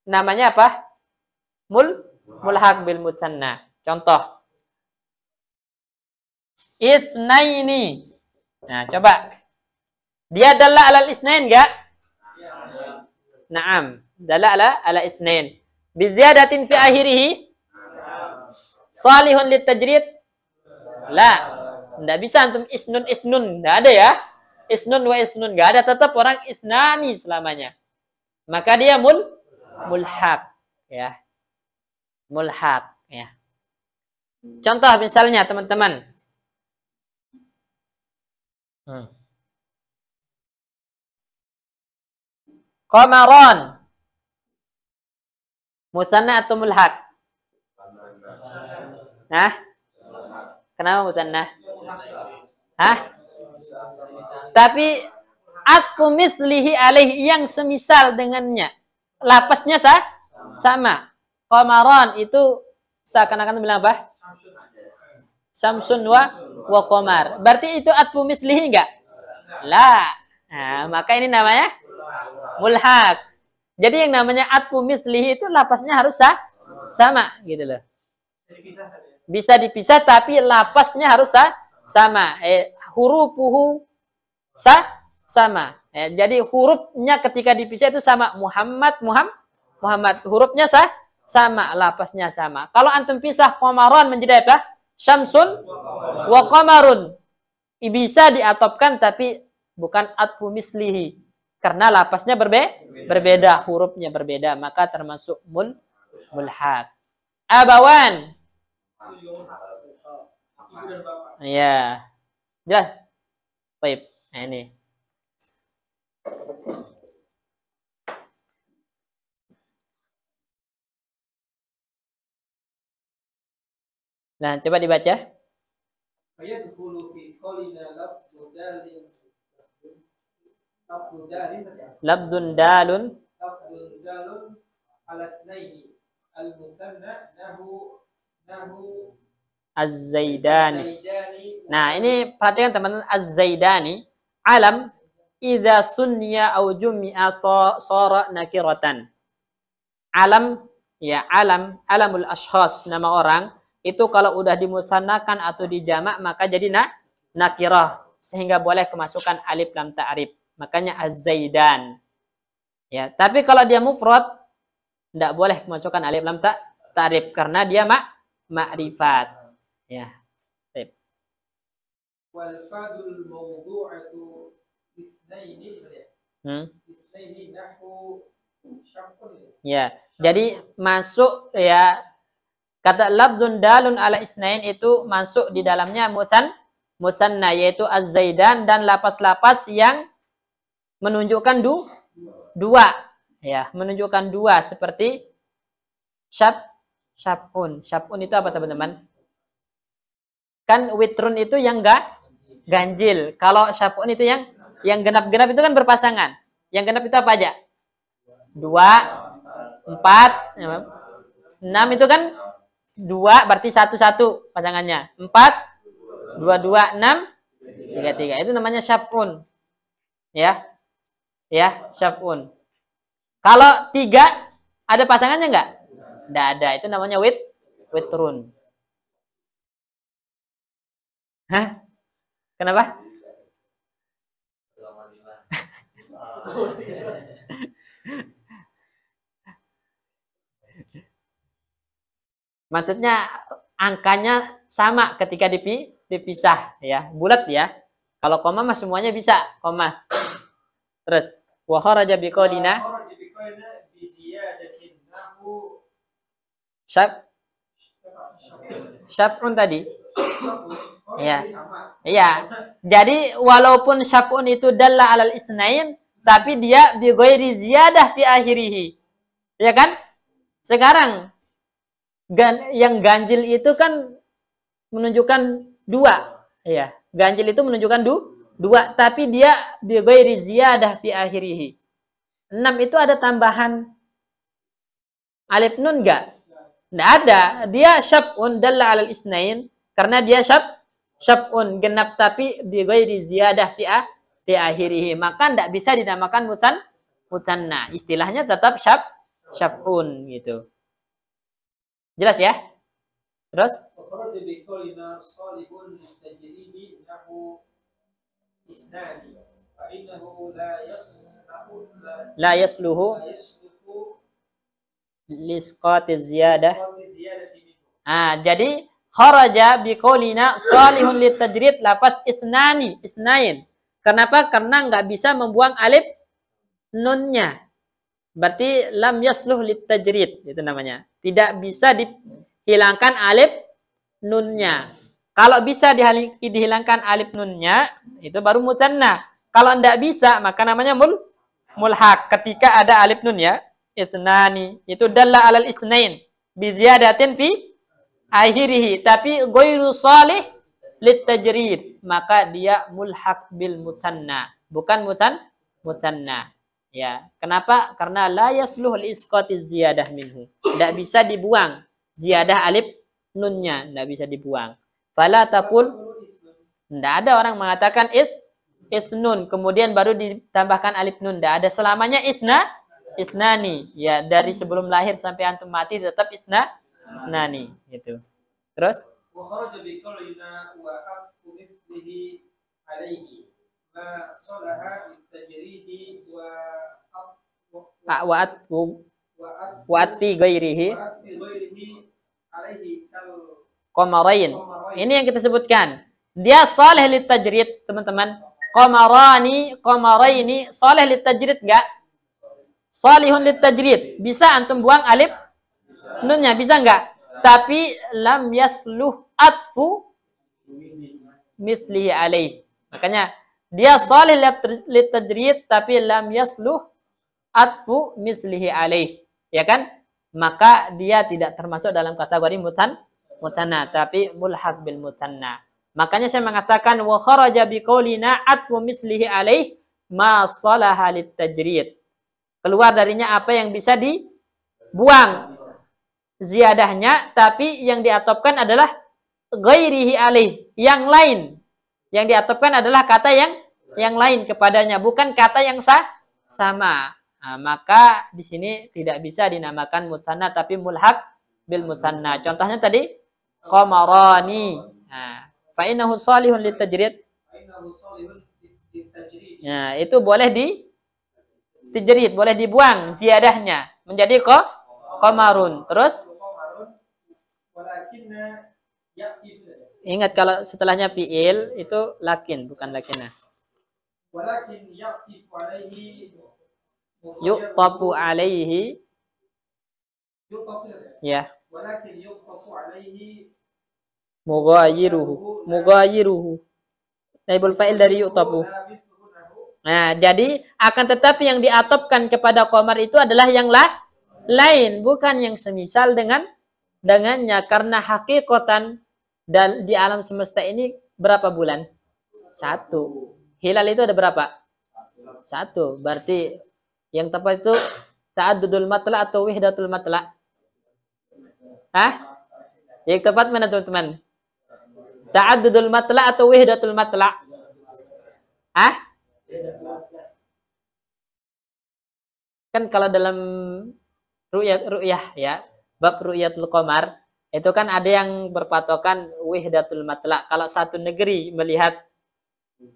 namanya apa? Mulhaq bil musanna. Contoh. Isnaini. Nah, coba. Dia dalla ala isnain enggak? Naam, dalla ala isnain. Bi ziyadatin fi akhirih. Salihun litajrid? La. Enggak bisa antum isnun. Enggak ada ya. Isnun wa isnun enggak ada, tetap orang isnani selamanya. Maka dia mulhaq ya. Mulhaq ya. Contoh misalnya teman-teman. Qamaron. Musanna atau mulhaq? Hah? Kenapa musanna? Hah? Tapi aku mislihi alaih yang semisal dengannya. Lapasnya sama. Qamaron itu seakan-akan bilang apa? Samsun wa qamar. Berarti itu atfu mislihi enggak? La. Nah, maka ini namanya mulhaq. Jadi yang namanya atfu mislihi itu lapasnya harus sama gitu loh. Bisa dipisah tapi lapasnya harus sama. Hurufuhu sama. Jadi hurufnya ketika dipisah itu sama. Muhammad. Hurufnya sama, lapasnya sama. Kalau antum pisah qamaron menjadi apa? Syamsun wa qamarun. Bisa diatopkan tapi bukan atfu mislihi. Karena lapasnya berbeda, hurufnya berbeda, maka termasuk mulhaq. Abawan. Ya. Jelas? Baik. Nah, ini. Nah, coba dibaca. Labdun dalun Az-Zaidani. Nah, ini perhatikan teman-teman, Az-Zaidani alam idza sunniya au jumi'a sara nakiratan. Alam ya, alamul ashkhas, nama orang itu kalau udah dimusannakan atau dijamak maka jadi nakirah. sehingga boleh kemasukan alif lam ta'rif. Makanya az-zaidan. Ya, tapi kalau dia mufrad tidak boleh kemasukan alif lam ta'rif karena dia ma'rifat. Ya. Baik. Wal fadul mawdu'atu itsnaini itsnaini nahu syarqun. Ya. Jadi masuk ya kata lafzun dalun ala isnain itu masuk di dalamnya musanna yaitu az-zaidan dan lapas-lapas yang menunjukkan dua ya, menunjukkan dua seperti syab'un. Syab'un itu apa teman-teman? Kan witrun itu yang ganjil. Kalau syab'un itu yang genap-genap itu kan berpasangan. Yang genap itu apa aja? 2, 4, 6 itu kan 2 berarti 1 pasangannya. 4, 2, 2, 6, 3, 3. Itu namanya syab'un. Ya. Ya, syab'un. Kalau 3 ada pasangannya enggak? Enggak ada. Itu namanya witrun. Hah? Kenapa? Maksudnya angkanya sama ketika dipisah ya, bulat ya. Kalau koma mah semuanya bisa koma. Terus wa kharaja biqaulina syaf'un tadi. Ya. Iya. Jadi walaupun syaf'un itu dalla alal isnain tapi dia bi ghairi ziyadah fi akhirih. Ya kan? Sekarang yang ganjil itu kan menunjukkan 2. Ya. Ganjil itu menunjukkan 2 tapi dia bi ghairi ziyadah fi akhirih. 6 itu ada tambahan alif nun enggak? Enggak ada. Dia syab'un dalla alal isnain karena dia syab'un genap tapi bi ghairi ziyadah fi akhirih. Maka enggak bisa dinamakan mutanna. Istilahnya tetap syab'un gitu. Jelas ya? Terus la yasluhu lisqati ziyadah. Jadi kharaja biqaulina salihun litajrid lafaz isnain. Kenapa? Karena enggak bisa membuang alif nunnya. Berarti lam yasluh litajrid itu namanya. Tidak bisa dihilangkan alif nunnya. Kalau bisa dihilangkan alif nunnya itu baru mutanna. Kalau enggak bisa maka namanya mulhaq. Ketika ada alif nun ya, isnani itu dalla alal isnain bi ziyadatin fi akhirih tapi ghairu salih litajrid, maka dia mulhaq bil mutanna, bukan mutanna. Ya, kenapa? Karena la yasluh li isqati ziyadah minhu. Enggak bisa dibuang ziyadah alif nunnya, enggak bisa dibuang. Fala taqul, enggak ada orang mengatakan isnun kemudian baru ditambahkan alif nun. Enggak ada, selamanya isnani. Ya, dari sebelum lahir sampai antum mati tetap isnani gitu. Terus wa kharaja bi qawlina wa aqfu mithlihi alayhi ma salaha litajridi wa fi ghairihi qamarain. Ini yang kita sebutkan. Dia saleh litajrid, teman-teman. Qamaraini saleh litajrid enggak? Salihun litajrid. Bisa antum buang alif nunnya, bisa enggak? Tapi lam yasluh atfu mislihi alaih. Makanya dia salih litajrid tapi lam yasluh atfu mislihi alaih. Ya kan? Maka dia tidak termasuk dalam kategori mutanna tapi mulhaq bil mutanna. Makanya saya mengatakan wa kharaja biqaulina atfu mislihi alaih ma salaha litajrid. Keluar darinya apa yang bisa dibuang ziyadahnya tapi yang diatopkan adalah ghairihi alaih, yang lain. Yang diatopkan adalah kata yang lain kepadanya, bukan kata yang sama. Nah, maka di sini tidak bisa dinamakan mutanna tapi mulhaq bil mutanna. Contohnya tadi qamarani. Nah, fa innahu salihun litajrid. أنه صالح للتجريد. Nah, itu boleh dijrid, boleh dibuang ziyadahnya menjadi qamarun. Terus ولكن يأتي ingat kalau setelahnya fiil itu lakin, bukan lakinah. ولكن يعطف عليه Yu'tafu alaihi, ya, ولكن يعطف عليه mughayiruhu. Naibul fa'il dari yu'tafu. لا مثله له. Nah, jadi akan tetapi yang diatopkan kepada qamar itu adalah yang lain, bukan yang semisal dengannya, karena hakikatan dan di alam semesta ini berapa bulan? 1. Hilal itu ada berapa? 1. Berarti yang tepat itu ta'addudul matla atau wihdatul matla? Hah? Yang tepat mana teman-teman? Ta'addudul matla atau wihdatul matla? Hah? Kan kalau dalam ru'yah ya, bab ru'yatul qamar, itu kan ada yang berpatokan wihdatul matla. Kalau satu negeri melihat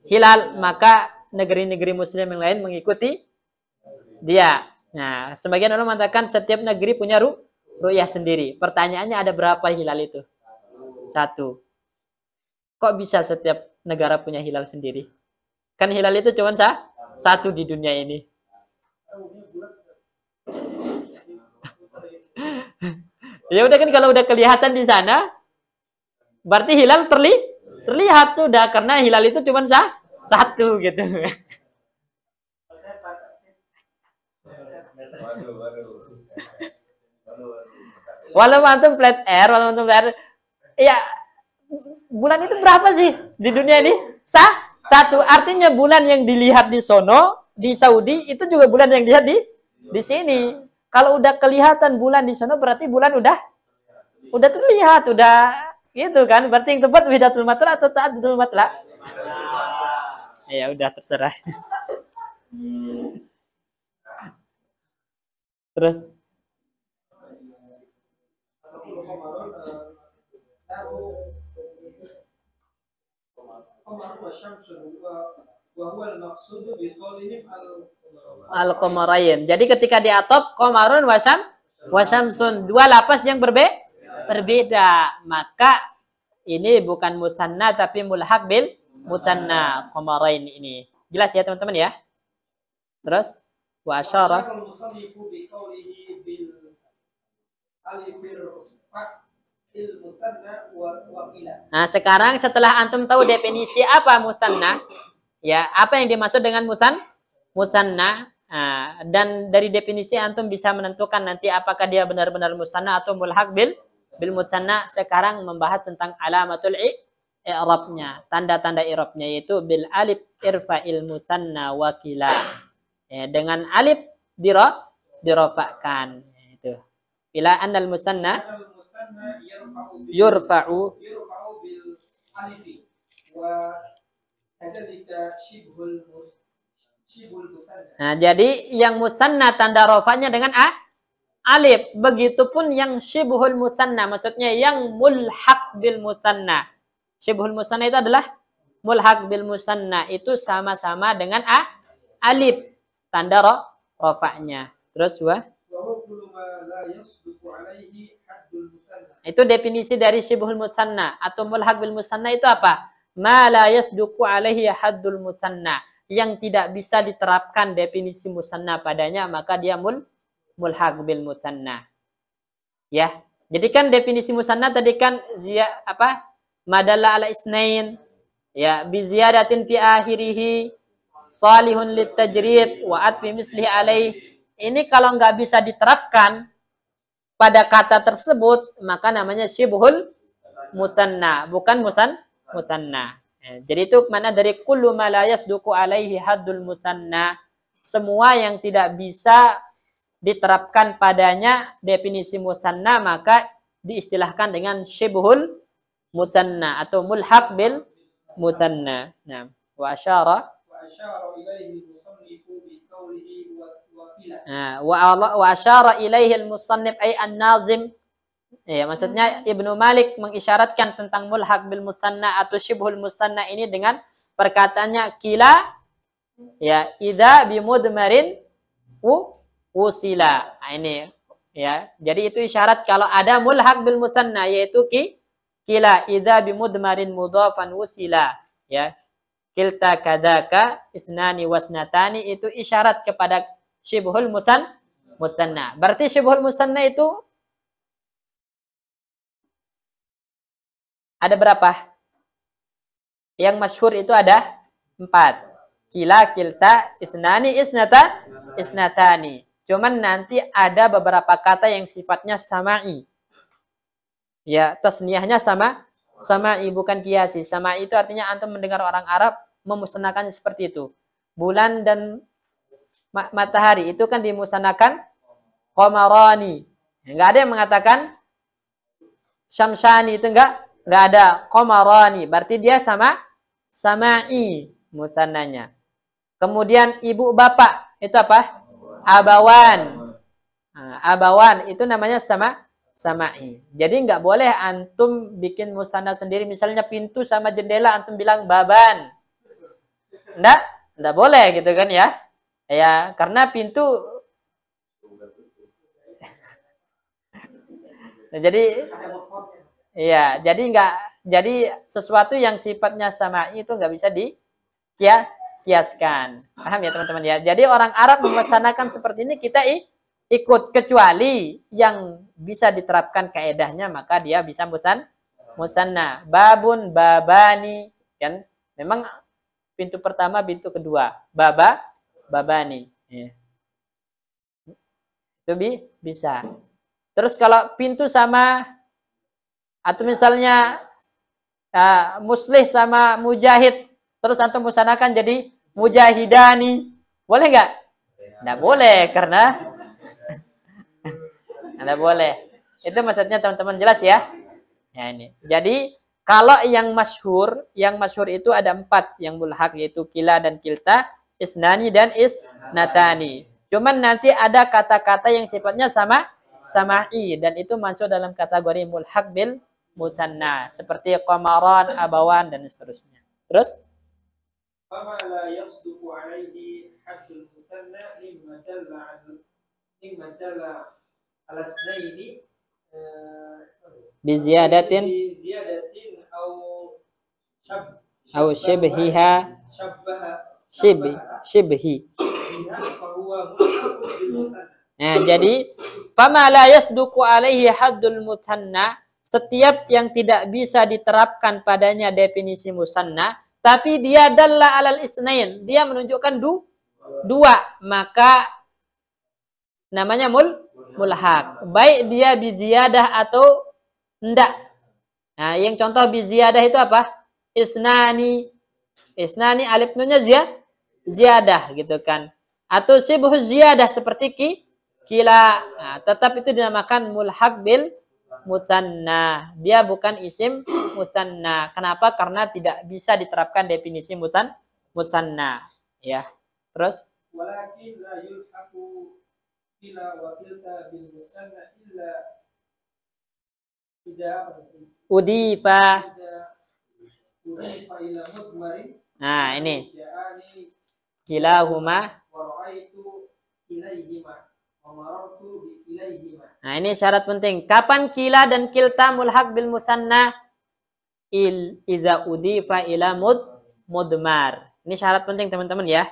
hilal, maka negeri-negeri muslim yang lain mengikuti dia. Nah, sebagian orang mengatakan setiap negeri punya ru'yah sendiri. Pertanyaannya ada berapa hilal itu? 1. Kok bisa setiap negara punya hilal sendiri? Kan hilal itu cuma 1 di dunia ini. Ya udah kan kalau udah kelihatan di sana, berarti hilal terlihat sudah, karena hilal itu cuma 1 gitu. Walau antum flat air, ya bulan itu berapa sih di dunia ini? 1. Artinya bulan yang dilihat di sono, di Saudi, itu juga bulan yang dilihat di sini. Kalau udah kelihatan bulan di sono, berarti bulan udah terlihat, udah gitu kan. Berarti yang tepat wihdatul matla atau ta'addudul matla? Ya udah terserah. Terus al-qamarain. Jadi ketika diatop qamarun wasyamsun, 2 lapas yang berbeda, maka ini bukan musanna tapi mulhaq bil musanna qamarain ini. Jelas ya teman-teman ya? Terus wa asyara Nah, sekarang setelah antum tahu definisi apa musanna, ya, apa yang dimaksud dengan musanna, dan dari definisi antum bisa menentukan nanti apakah dia benar-benar musanna atau mulhaq bil musanna. Sekarang membahas tentang alamatul i'rabnya, tanda-tanda i'rabnya, yaitu bil alif irfa'il musanna wakila. Ya, dengan alif dirofakkan, itu. Bila annal musanna yurfa'u bil alifi wa kadzalika shibhul musanna. Nah, jadi yang musanna tanda rofanya dengan alif, begitupun yang shibhul musanna, maksudnya yang mulhaq bil musanna. Shibhul musanna itu adalah mulhaq bil musanna, itu sama-sama dengan alif tanda rofanya. Terus itu definisi dari syibhul musanna atau mulhaq bil musanna itu apa? Ma la yasduqu alaihi haddul musanna, yang tidak bisa diterapkan definisi musanna padanya, maka dia mulhaq bil musanna. Ya. Jadi kan definisi musanna tadi kan madalla ala isnain, ya, bi ziyadatin fi akhirih salihun lit tajrid wa atfi mislihi alaih. Ini kalau nggak bisa diterapkan pada kata tersebut, maka namanya syibhul musanna, bukan musanna. Jadi itu mana dari kullu ma la yasduqu alaihi haddul musanna, semua yang tidak bisa diterapkan padanya definisi musanna, maka diistilahkan dengan syibhul musanna atau mulhaq bil musanna. Nah, wa asyara ilaihi musannifu bi qawlihi wa asyara ilaihi al-musannif ay an-nazim. Ya, maksudnya Ibnu Malik mengisyaratkan tentang mulhaq bil musanna atau syibhul musanna ini dengan perkataannya kila ya idza bimudmarin usila. Nah, ini ya. Jadi itu isyarat kalau ada mulhaq bil musanna yaitu kila idza bimudmarin mudhafan usila ya. Kilta kadzaka isnani wasnatani itu isyarat kepada syibhul musanna. Berarti syibhul musanna itu ada berapa? Yang masyhur itu ada 4. Kila, kilta, isnani, isnatani. Cuman nanti ada beberapa kata yang sifatnya sama'i. Ya, tasniyahnya sama'i bukan qiyasi. Sama'i itu artinya antum mendengar orang Arab memusanakannya seperti itu. Bulan dan matahari itu kan dimusanakan qamarani. Enggak ada yang mengatakan syamsani, itu enggak ada. Qamarani berarti dia sama'i musannanya. Kemudian ibu bapak itu apa? Abawan. Nah, abawan itu namanya sama'i. Jadi nggak boleh antum bikin musanna sendiri. Misalnya pintu sama jendela antum bilang baban. Nggak boleh gitu kan ya. Ya, karena pintu jadi sesuatu yang sifatnya sama'i itu nggak bisa kiaskan. Paham ya teman-teman ya? Jadi orang Arab memusanakan seperti ini kita ikut, kecuali yang bisa diterapkan kaedahnya maka dia bisa musanna. Babun, babani, kan? Memang pintu pertama, pintu kedua, babani. Ya. Itu bisa. Terus kalau pintu sama atau misalnya muslih sama mujahid, terus antum musanakan jadi mujahidani, boleh nggak? Nggak boleh karena nggak boleh. Itu maksudnya teman-teman jelas ya? Ya ini. Jadi kalau yang masyhur itu ada 4 yang mulhaq yaitu kila dan kilta, isnani dan isnatani. Cuman nanti ada kata-kata yang sifatnya sama'i dan itu masuk dalam kategori mulhaq bil musanna seperti qamaran, abawan dan seterusnya. Terus fama la yasduqu alaihi haddul musanna mimma dalla ala isnaini biziyadatin au shibhiha shibhi. Nah, jadi fama la yasduqu alaihi haddul musanna, setiap yang tidak bisa diterapkan padanya definisi musanna tapi dia dalla alal isnain, dia menunjukkan dua, maka namanya mulhaq. Baik dia biziyadah atau enggak. Nah, yang contoh biziyadah itu apa? Isnani alif nunnya ziyadah gitu kan. Atau sibhu ziyadah seperti kila. Nah, tetap itu dinamakan mulhaq bil musanna. Dia bukan isim musanna. Kenapa? Karena tidak bisa diterapkan definisi musanna. Ya. Terus walakin la yulhaqu kila wa kilta bil musanna illa udifa ila mudmarin. Nah, ini kilahuma. Nah, ini syarat penting. Kapan kila dan kilta mulhaq bil musanna? Idza udifa ila mudmar. Ini syarat penting teman-teman ya.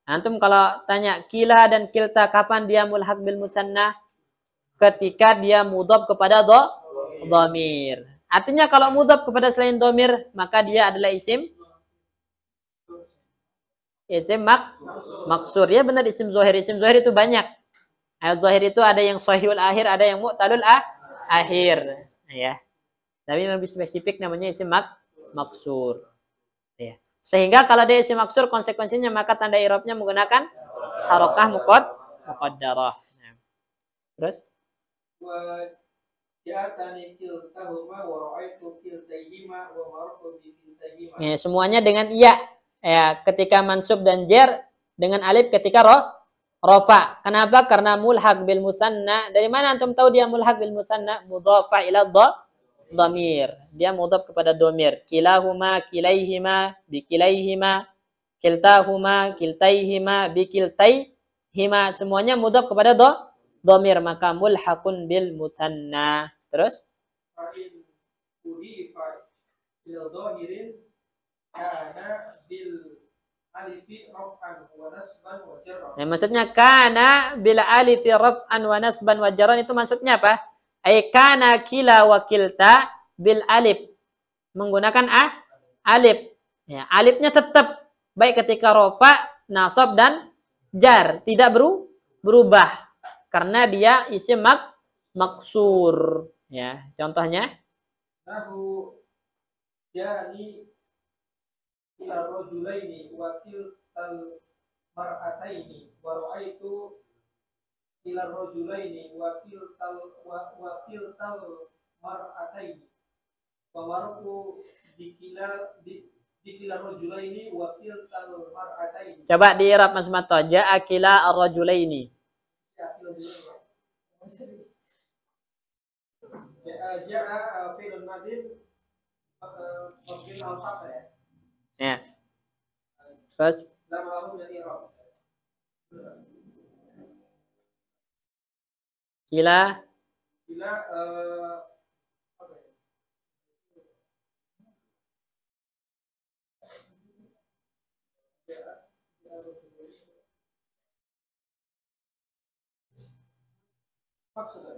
Antum kalau tanya kila dan kilta kapan dia mulhaq bil musanna? Ketika dia mudhaf kepada dhamir. Artinya kalau mudhaf kepada selain dhamir maka dia adalah isim maksur. Ya benar, isim zahir. Isim zahir itu banyak. Zahir itu ada yang sahihul akhir, ada yang mu'talul akhir, ya. Tapi lebih spesifik namanya isim maksur. Ya. Sehingga kalau dia isim maksur konsekuensinya maka tanda i'rabnya menggunakan harokah muqaddarah. Nah. Terus wa ja'atani kiltahuma wa ra'aitu kiltayhima wa marartu bi kiltayhima. Ya, semuanya dengan iya. Ya, ketika mansub dan jar dengan alif ketika rofa. Kenapa? Karena mulhaq bil musanna. Dari mana antum tahu dia mulhaq bil musanna? Mudhafa ila dhamir. Dia mudhaf kepada dhamir. Kilahuma, kilaihima, bikilaihima, kiltahuma, kiltaihima, bikiltaihima. Semuanya mudhaf kepada dhamir. Maka mulhaqun bil mutanna. Terus? Fa'in udifa ila dhahirin kana bil alifi raf'an wa nasban wa jarran. Maksudnya kana bil alifi raf'an wa nasban wa jarran itu maksudnya apa? Ai kana kila wa kilta bil alif. Menggunakan alif. Ya, alifnya tetap baik ketika rafa, nasab dan jar, tidak berubah karena dia isim maksur. Ya, contohnya Nahu yani ila rajulaini wa kiltal mar'ataini wa ra'aitu ila rajulaini wa kiltal mar'ataini wa mar'u dikila rajulaini wa kiltal mar'ataini. Coba di i'rab Mas Mato. Ja'a kila ar-rajulaini. Ja'a fi'il madin mungkin al-fath ya. Ya. Terus Lam lahu dari i'rab. kila Bila apa ya? Maksudnya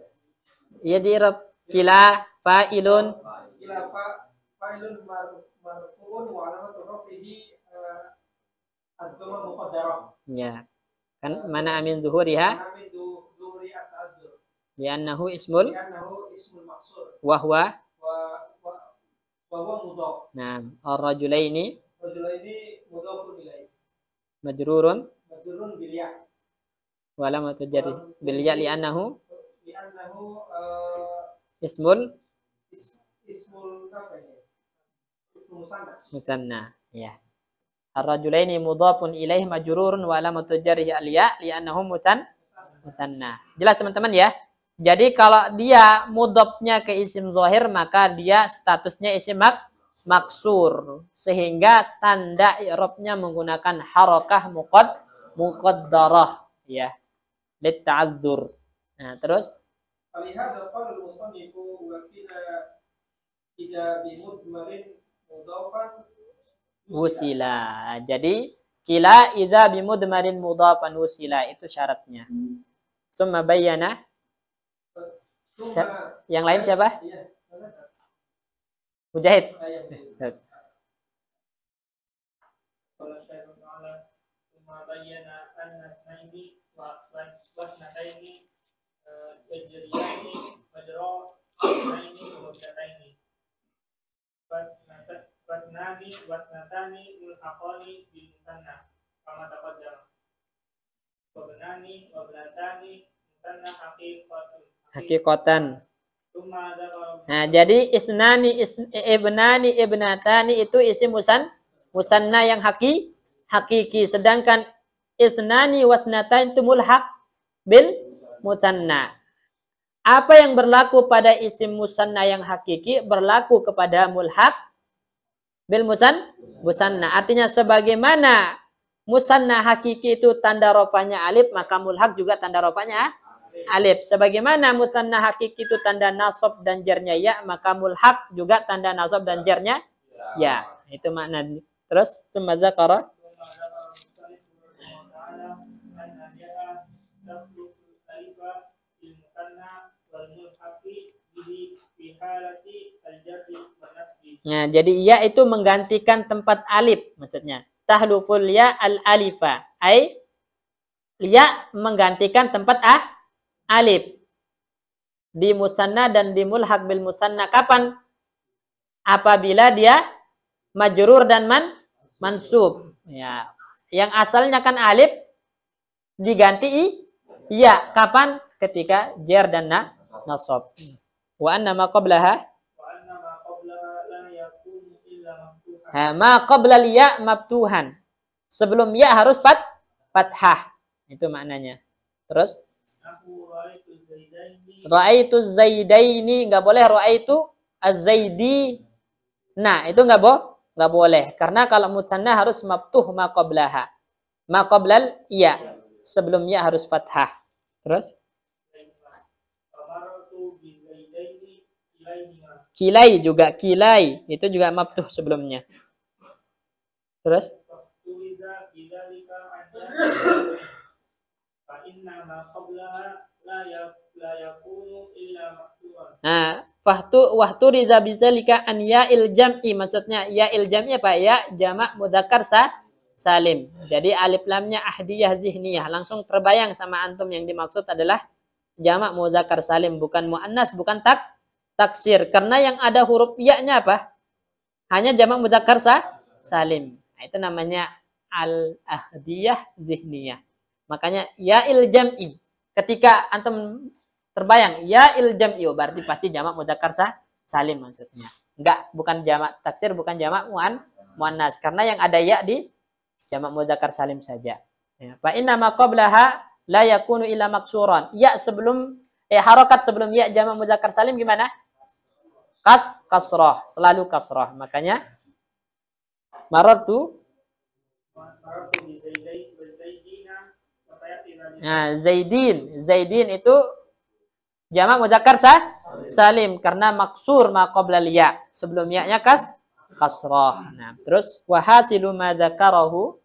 ya di i'rab kila fa'ilun. ila fa'ilun marfu'un wa alamatu rafihi ad-dhamma muqaddarah. Ya. Kan mana amin zuhuriha Amin dhuhri at-ta'adzur. li'annahu ismul Li'annahu ismul maqsur wa huwa. wa huwa mudhaf. Nah, ar-rajulaini Rajulaini mudhafun ilaih. majrurun Majrurun bil ya. wa lamatu jarri bil ya li'annahu Li'annahu ismul ismul apa ini? Ismul musanna. musanna. Ya. Ar-rajulaini mudhafun ilaih majrurun wa lamatu jarrihi al-ya li'annahu musanna. Jelas teman-teman ya? Jadi kalau dia mudhafnya ke isim zahir maka dia statusnya isim maksur sehingga tanda i'rabnya menggunakan harakah muqaddarah ya litta'adzur. Nah, terus Falihadza qala al-musannifu wa kila idza bi mudmarin mudhafan wusila. Jadi kila idza bi mudmarin mudhafan wusila itu syaratnya. Summa bayyana. Yang lain siapa? Iya. Mujahid. Qala Syaikhul Ta'ala summa bayyana anna naini wa wasnataini yajriyani majra naini wa wasnataini wasnatani mulhaqani bil musanna kama taqaddama wa banani wa banatani musanna Hakikatan. Nah, jadi isnani ibnani ibnatani itu isim musanna yang hakiki, sedangkan isnani wasnatan itu mulhaq bil musanna. Apa yang berlaku pada isim musanna yang hakiki berlaku kepada mulhaq bil musanna. Artinya sebagaimana musanna hakiki itu tanda rafanya alif, maka mulhaq juga tanda rafanya alif. Sebagaimana musanna hakiki itu tanda nasab dan jarnya ya, maka mulhaq juga tanda nasab dan jarnya ya. Itu makna. Terus summa dzakara Nah, jadi ya itu menggantikan tempat alif maksudnya. Tahluful ya al-alifa. Ai ya menggantikan tempat alif. Di musanna dan di mulhaq bil musanna kapan? Apabila dia majrur dan mansub. Ya. Yang asalnya kan alif diganti ya. Kapan? Ketika jar dan nasab. Wa anna ma qablaha ma qabla ya maftuhan. Sebelum ya harus fathah. Itu maknanya. Terus Ra'aitu Zaidaini, enggak boleh Ra'aitu Az-zaidi. Nah, itu nggak boleh. Karena kalau mutanna harus maftuh ma qablaha. Ma qablal iya. Sebelum ya harus fathah. Terus? Kilai juga. Kilai. Itu juga maftuh sebelumnya. Terus? Nah, wahtu riza bizalika an ya'il jam'i, maksudnya ya'il jam'i apa? Ya jamak mudzakkar salim. Jadi alif lamnya ahdiyah zihniyah, langsung terbayang sama antum yang dimaksud adalah jamak mudzakkar salim, bukan muannas, bukan taksir. Karena yang ada huruf ya-nya apa? Hanya jamak mudzakkar salim. Nah, itu namanya al-ahdiyah zihniyah. Makanya ya'il jam'i. Ketika antum terbayang ya'il jam'i, berarti pasti jamak mudzakkar salim maksudnya. Enggak, bukan jamak taksir, bukan jamak muannas. Karena yang ada ya di jamak mudzakkar salim saja. Ya. Fa inna ma qablaha la yakunu illa maksuran. Ya sebelum harokat sebelum ya jamak mudzakkar salim gimana? Kasrah, selalu kasrah. Makanya marartu. Nah, Zaidin itu jamak mudzakkar salim karena maksur ma qabla ya. Sebelum ya-nya kasrah. Nah, terus wa hasilu ma dzakarahu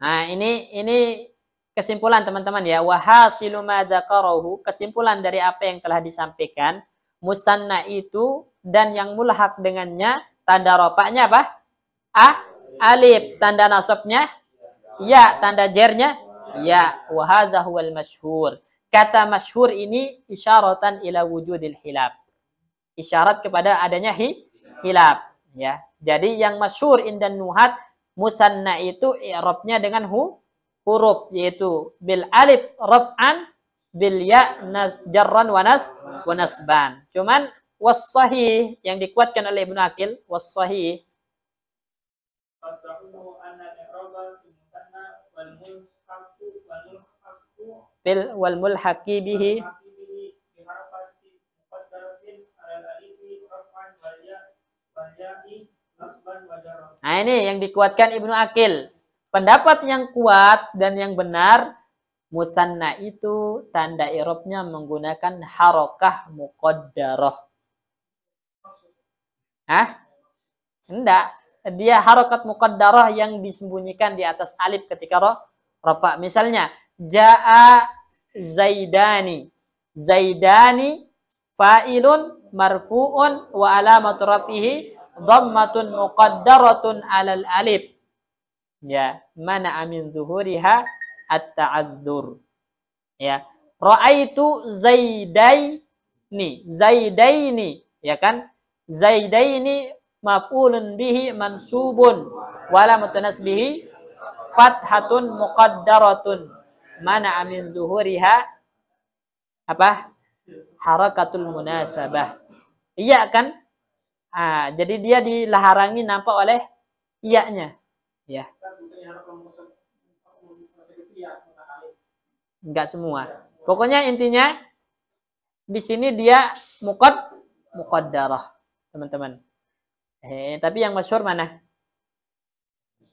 Nah, ini kesimpulan teman-teman ya. Wa hasilu ma dzakarahu, kesimpulan dari apa yang telah disampaikan, musanna itu dan yang mulhaq dengannya tanda rofa'nya apa? Alif, tanda nasabnya ya, tanda jernya ya. Wa hadza huwal masyhur. Kata masyhur ini isyaratan ila wujudil hilaf. Isyarat kepada adanya hilaf ya. Jadi yang masyhur indan nuhat musanna itu i'rabnya dengan huruf, yaitu bil alif raf'an, bil ya jarran wa nasban. Cuman was-sahih yang dikuatkan oleh Ibnu Aqil, was-sahih bil wal mulhaqi bihi. Nah, ini yang dikuatkan Ibnu Aqil. Pendapat yang kuat dan yang benar, musanna itu tanda i'rabnya menggunakan harokah muqaddarah. Enggak. Dia harokat muqaddarah yang disembunyikan di atas alif ketika rafa. Misalnya, ja'a zaidani. Zaidani fa'ilun marfu'un wa alamatu rafihi dhammatun muqaddaratun 'alal alif. Ya, mana amin zuhuriha at-ta'adzur. Ya, ra'aitu zaidaini, ya kan? Zaidaini maf'ulun bihi mansubun wala mutanasbihi fathatun muqaddaratun. Mana amin zuhuriha apa? Harakatul munasabah. Iya kan? Jadi dia dihalangi nampak oleh iya-nya. Ya. Enggak semua. Pokoknya intinya di sini dia muqaddarah, teman-teman. Tapi yang masyhur mana?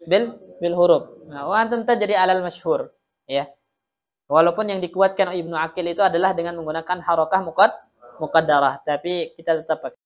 Bil huruf. Nah, antum jadi alal masyhur, ya. Walaupun yang dikuatkan Ibnu Aqil itu adalah dengan menggunakan harokah muqaddarah, tapi kita tetap